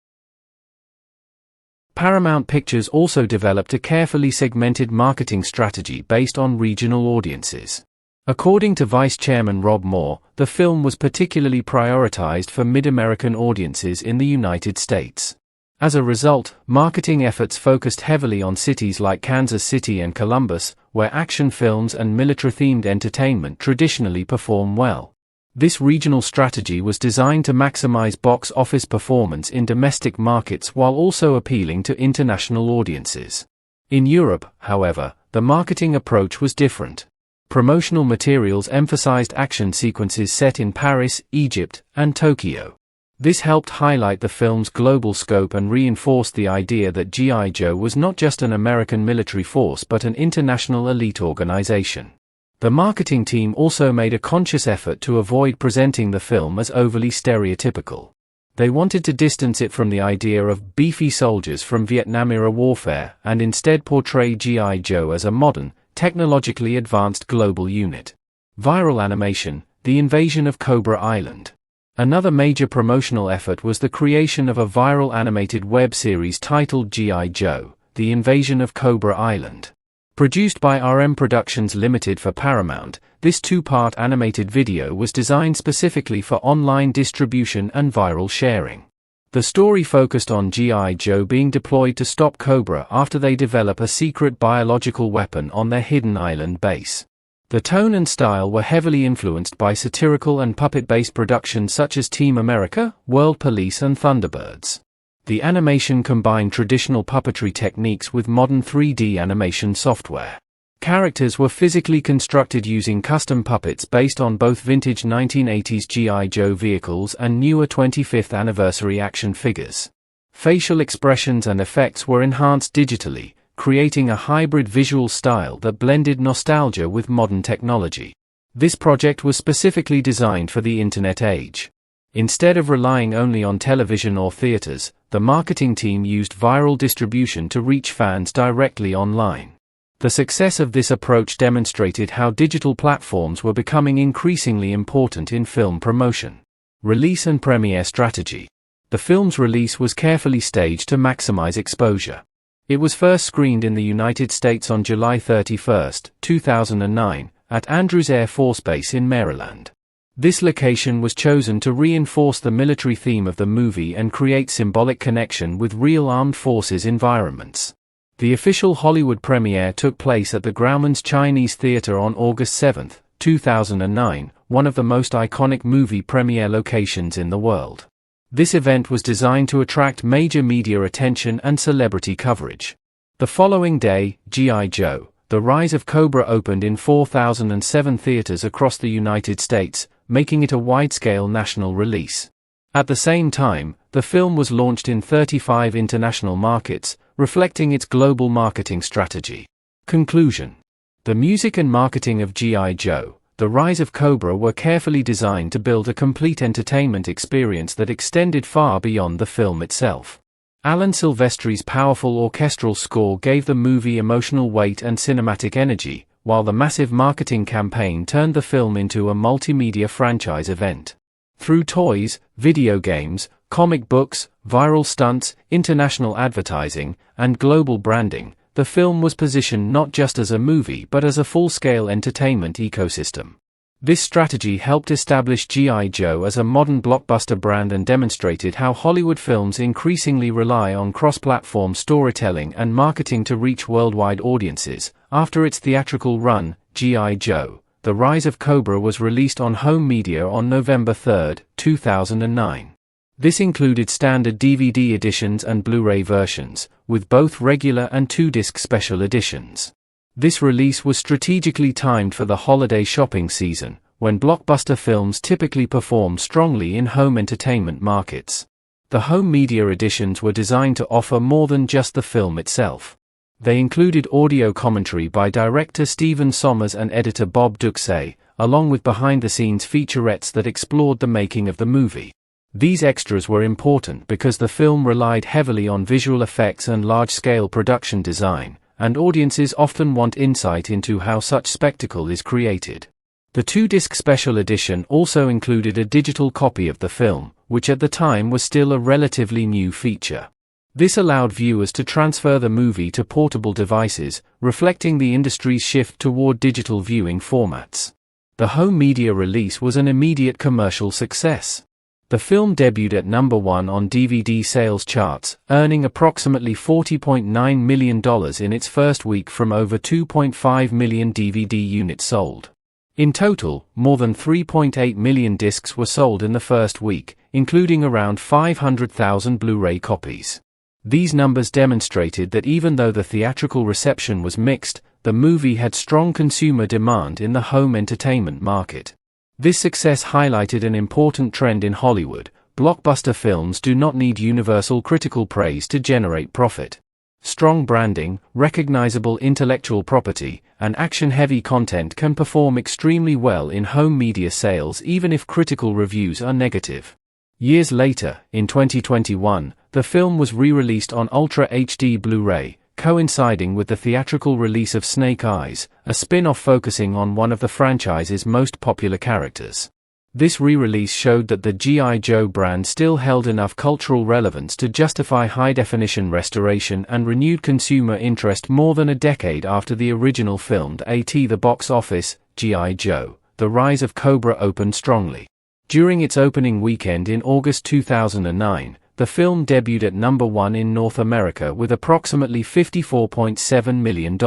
Paramount Pictures also developed a carefully segmented marketing strategy based on regional audiences. According to Vice Chairman Rob Moore, the film was particularly prioritized for mid-American audiences in the United States. As a result, marketing efforts focused heavily on cities like Kansas City and Columbus, where action films and military-themed entertainment traditionally perform well. This regional strategy was designed to maximize box office performance in domestic markets while also appealing to international audiences. In Europe, however, the marketing approach was different. Promotional materials emphasized action sequences set in Paris, Egypt, and Tokyo. This helped highlight the film's global scope and reinforced the idea that G.I. Joe was not just an American military force but an international elite organization. The marketing team also made a conscious effort to avoid presenting the film as overly stereotypical. They wanted to distance it from the idea of beefy soldiers from Vietnam-era warfare and instead portray G.I. Joe as a modern, technologically advanced global unit. Viral animation, the invasion of Cobra Island. Another major promotional effort was the creation of a viral animated web series titled G.I. Joe, The Invasion of Cobra Island. Produced by RM Productions Limited for Paramount, this two-part animated video was designed specifically for online distribution and viral sharing. The story focused on G.I. Joe being deployed to stop Cobra after they develop a secret biological weapon on their hidden island base. The tone and style were heavily influenced by satirical and puppet-based productions such as Team America, World Police and Thunderbirds. The animation combined traditional puppetry techniques with modern 3D animation software. Characters were physically constructed using custom puppets based on both vintage 1980s G.I. Joe vehicles and newer 25th anniversary action figures. Facial expressions and effects were enhanced digitally, creating a hybrid visual style that blended nostalgia with modern technology. This project was specifically designed for the internet age. Instead of relying only on television or theaters, the marketing team used viral distribution to reach fans directly online. The success of this approach demonstrated how digital platforms were becoming increasingly important in film promotion. Release and premiere strategy. The film's release was carefully staged to maximize exposure. It was first screened in the United States on July 31, 2009, at Andrews Air Force Base in Maryland. This location was chosen to reinforce the military theme of the movie and create symbolic connection with real armed forces environments. The official Hollywood premiere took place at the Grauman's Chinese Theater on August 7, 2009, one of the most iconic movie premiere locations in the world. This event was designed to attract major media attention and celebrity coverage. The following day, G.I. Joe, The Rise of Cobra opened in 4,007 theaters across the United States, making it a wide-scale national release. At the same time, the film was launched in 35 international markets, reflecting its global marketing strategy. Conclusion. The music and marketing of G.I. Joe, The Rise of Cobra were carefully designed to build a complete entertainment experience that extended far beyond the film itself. Alan Silvestri's powerful orchestral score gave the movie emotional weight and cinematic energy, while the massive marketing campaign turned the film into a multimedia franchise event. Through toys, video games, comic books, viral stunts, international advertising, and global branding, the film was positioned not just as a movie but as a full-scale entertainment ecosystem. This strategy helped establish G.I. Joe as a modern blockbuster brand and demonstrated how Hollywood films increasingly rely on cross-platform storytelling and marketing to reach worldwide audiences. After its theatrical run, G.I. Joe, The Rise of Cobra was released on home media on November 3, 2009. This included standard DVD editions and Blu-ray versions, with both regular and 2-disc special editions. This release was strategically timed for the holiday shopping season, when blockbuster films typically perform strongly in home entertainment markets. The home media editions were designed to offer more than just the film itself. They included audio commentary by director Stephen Sommers and editor Bob Duxay, along with behind-the-scenes featurettes that explored the making of the movie. These extras were important because the film relied heavily on visual effects and large-scale production design, and audiences often want insight into how such spectacle is created. The 2-disc special edition also included a digital copy of the film, which at the time was still a relatively new feature. This allowed viewers to transfer the movie to portable devices, reflecting the industry's shift toward digital viewing formats. The home media release was an immediate commercial success. The film debuted at number 1 on DVD sales charts, earning approximately $40.9 million in its first week from over 2.5 million DVD units sold. In total, more than 3.8 million discs were sold in the first week, including around 500,000 Blu-ray copies. These numbers demonstrated that even though the theatrical reception was mixed, the movie had strong consumer demand in the home entertainment market. This success highlighted an important trend in Hollywood: blockbuster films do not need universal critical praise to generate profit. Strong branding, recognizable intellectual property, and action-heavy content can perform extremely well in home media sales even if critical reviews are negative. Years later, in 2021, the film was re-released on Ultra HD Blu-ray, coinciding with the theatrical release of Snake Eyes, a spin-off focusing on one of the franchise's most popular characters. This re-release showed that the G.I. Joe brand still held enough cultural relevance to justify high-definition restoration and renewed consumer interest more than a decade after the original film. At the box office, G.I. Joe: The Rise of Cobra opened strongly. During its opening weekend in August 2009, the film debuted at number 1 in North America with approximately $54.7 million.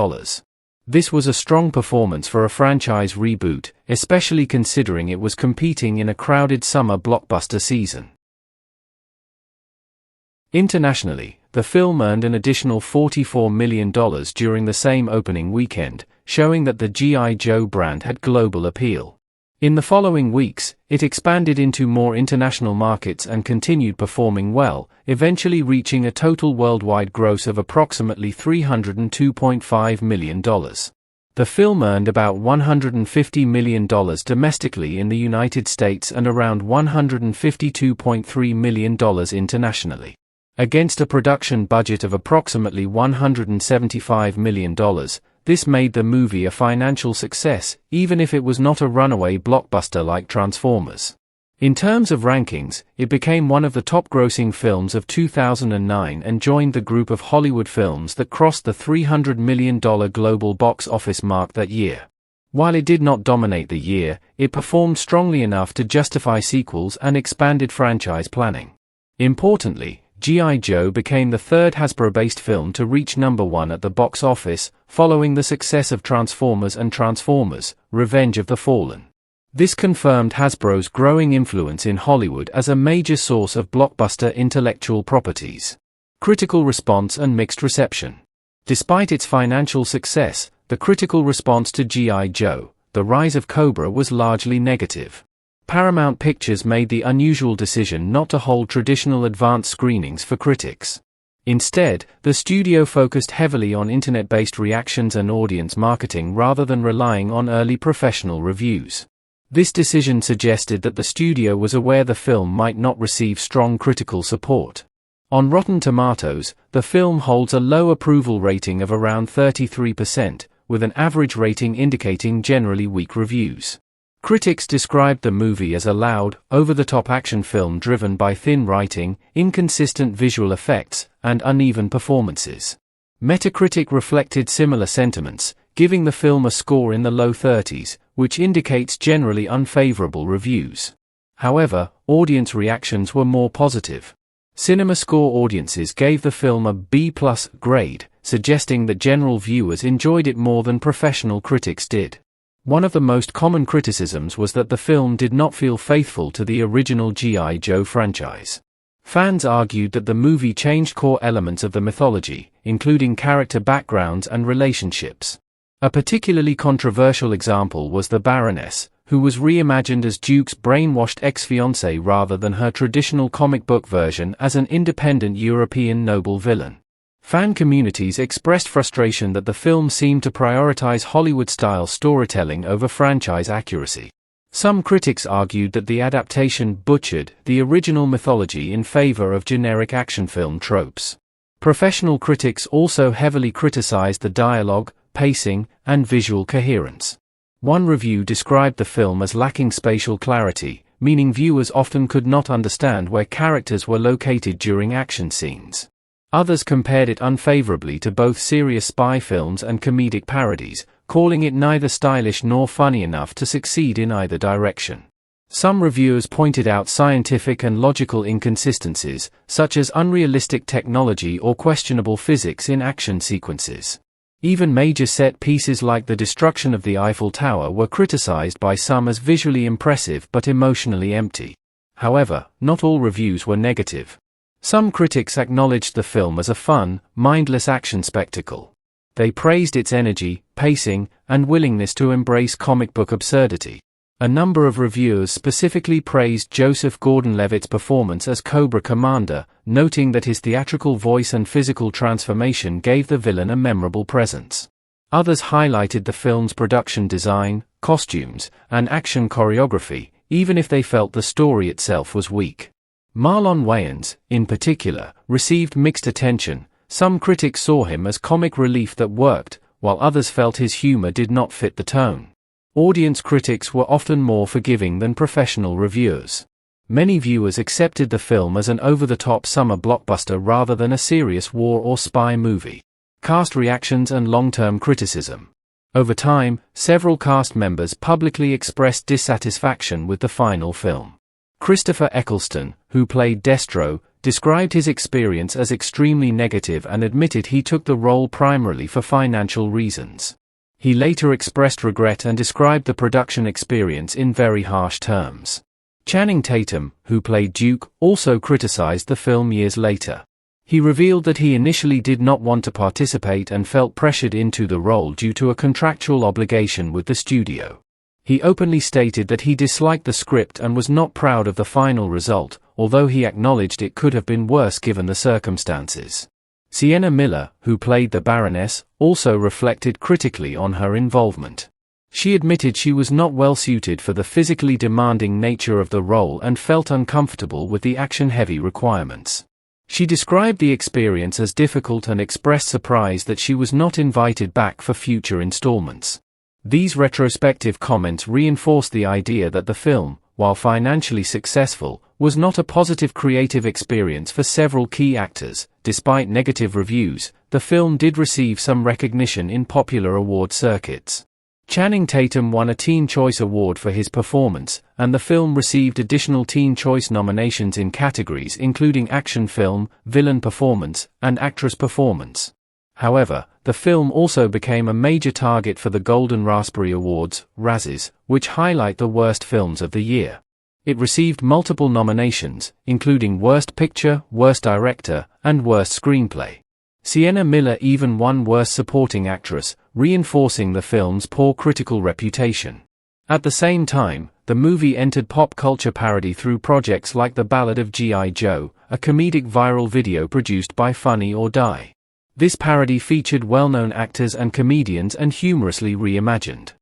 This was a strong performance for a franchise reboot, especially considering it was competing in a crowded summer blockbuster season. Internationally, the film earned an additional $44 million during the same opening weekend, showing that the G.I. Joe brand had global appeal. In the following weeks, it expanded into more international markets and continued performing well, eventually reaching a total worldwide gross of approximately $302.5 million. The film earned about $150 million domestically in the United States and around $152.3 million internationally. Against a production budget of approximately $175 million, this made the movie a financial success, even if it was not a runaway blockbuster like Transformers. In terms of rankings, it became one of the top-grossing films of 2009 and joined the group of Hollywood films that crossed the $300 million global box office mark that year. While it did not dominate the year, it performed strongly enough to justify sequels and expanded franchise planning. Importantly, G.I. Joe became the third Hasbro-based film to reach number 1 at the box office, following the success of Transformers and Transformers: Revenge of the Fallen. This confirmed Hasbro's growing influence in Hollywood as a major source of blockbuster intellectual properties. Critical response and mixed reception. Despite its financial success, the critical response to G.I. Joe: The Rise of Cobra was largely negative. Paramount Pictures made the unusual decision not to hold traditional advanced screenings for critics. Instead, the studio focused heavily on internet-based reactions and audience marketing rather than relying on early professional reviews. This decision suggested that the studio was aware the film might not receive strong critical support. On Rotten Tomatoes, the film holds a low approval rating of around 33%, with an average rating indicating generally weak reviews. Critics described the movie as a loud, over-the-top action film driven by thin writing, inconsistent visual effects, and uneven performances. Metacritic reflected similar sentiments, giving the film a score in the low 30s, which indicates generally unfavorable reviews. However, audience reactions were more positive. CinemaScore audiences gave the film a B+ grade, suggesting that general viewers enjoyed it more than professional critics did. One of the most common criticisms was that the film did not feel faithful to the original G.I. Joe franchise. Fans argued that the movie changed core elements of the mythology, including character backgrounds and relationships. A particularly controversial example was the Baroness, who was reimagined as Duke's brainwashed ex-fiancée rather than her traditional comic book version as an independent European noble villain. Fan communities expressed frustration that the film seemed to prioritize Hollywood-style storytelling over franchise accuracy. Some critics argued that the adaptation butchered the original mythology in favor of generic action film tropes. Professional critics also heavily criticized the dialogue, pacing, and visual coherence. One review described the film as lacking spatial clarity, meaning viewers often could not understand where characters were located during action scenes. Others compared it unfavorably to both serious spy films and comedic parodies, calling it neither stylish nor funny enough to succeed in either direction. Some reviewers pointed out scientific and logical inconsistencies, such as unrealistic technology or questionable physics in action sequences. Even major set pieces like the destruction of the Eiffel Tower were criticized by some as visually impressive but emotionally empty. However, not all reviews were negative. Some critics acknowledged the film as a fun, mindless action spectacle. They praised its energy, pacing, and willingness to embrace comic book absurdity. A number of reviewers specifically praised Joseph Gordon-Levitt's performance as Cobra Commander, noting that his theatrical voice and physical transformation gave the villain a memorable presence. Others highlighted the film's production design, costumes, and action choreography, even if they felt the story itself was weak. Marlon Wayans, in particular, received mixed attention. Some critics saw him as comic relief that worked, while others felt his humor did not fit the tone. Audience critics were often more forgiving than professional reviewers. Many viewers accepted the film as an over-the-top summer blockbuster rather than a serious war or spy movie. Cast reactions and long-term criticism. Over time, several cast members publicly expressed dissatisfaction with the final film. Christopher Eccleston, who played Destro, described his experience as extremely negative and admitted he took the role primarily for financial reasons. He later expressed regret and described the production experience in very harsh terms. Channing Tatum, who played Duke, also criticized the film years later. He revealed that he initially did not want to participate and felt pressured into the role due to a contractual obligation with the studio. He openly stated that he disliked the script and was not proud of the final result, although he acknowledged it could have been worse given the circumstances. Sienna Miller, who played the Baroness, also reflected critically on her involvement. She admitted she was not well suited for the physically demanding nature of the role and felt uncomfortable with the action-heavy requirements. She described the experience as difficult and expressed surprise that she was not invited back for future installments. These retrospective comments reinforced the idea that the film, while financially successful, was not a positive creative experience for several key actors. Despite negative reviews, the film did receive some recognition in popular award circuits. Channing Tatum won a Teen Choice Award for his performance, and the film received additional Teen Choice nominations in categories including Action Film, Villain Performance, and Actress Performance. However, the film also became a major target for the Golden Raspberry Awards, Razzies, which highlight the worst films of the year. It received multiple nominations, including Worst Picture, Worst Director, and Worst Screenplay. Sienna Miller even won Worst Supporting Actress, reinforcing the film's poor critical reputation. At the same time, the movie entered pop culture parody through projects like The Ballad of G.I. Joe, a comedic viral video produced by Funny or Die. This parody featured well-known actors and comedians and humorously reimagined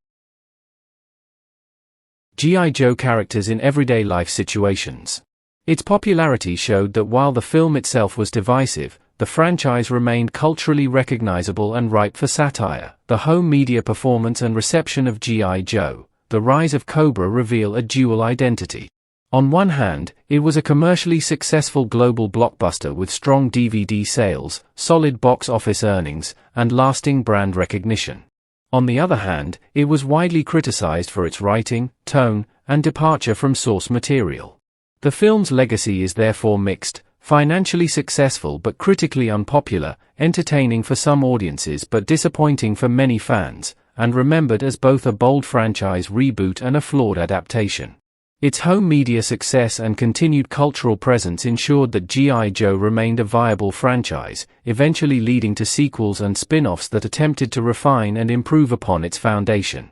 G.I. Joe characters in everyday life situations. Its popularity showed that while the film itself was divisive, the franchise remained culturally recognizable and ripe for satire. The home media performance and reception of G.I. Joe, The Rise of Cobra reveal a dual identity. On one hand, it was a commercially successful global blockbuster with strong DVD sales, solid box office earnings, and lasting brand recognition. On the other hand, it was widely criticized for its writing, tone, and departure from source material. The film's legacy is therefore mixed, financially successful but critically unpopular, entertaining for some audiences but disappointing for many fans, and remembered as both a bold franchise reboot and a flawed adaptation. Its home media success and continued cultural presence ensured that G.I. Joe remained a viable franchise, eventually leading to sequels and spin-offs that attempted to refine and improve upon its foundation.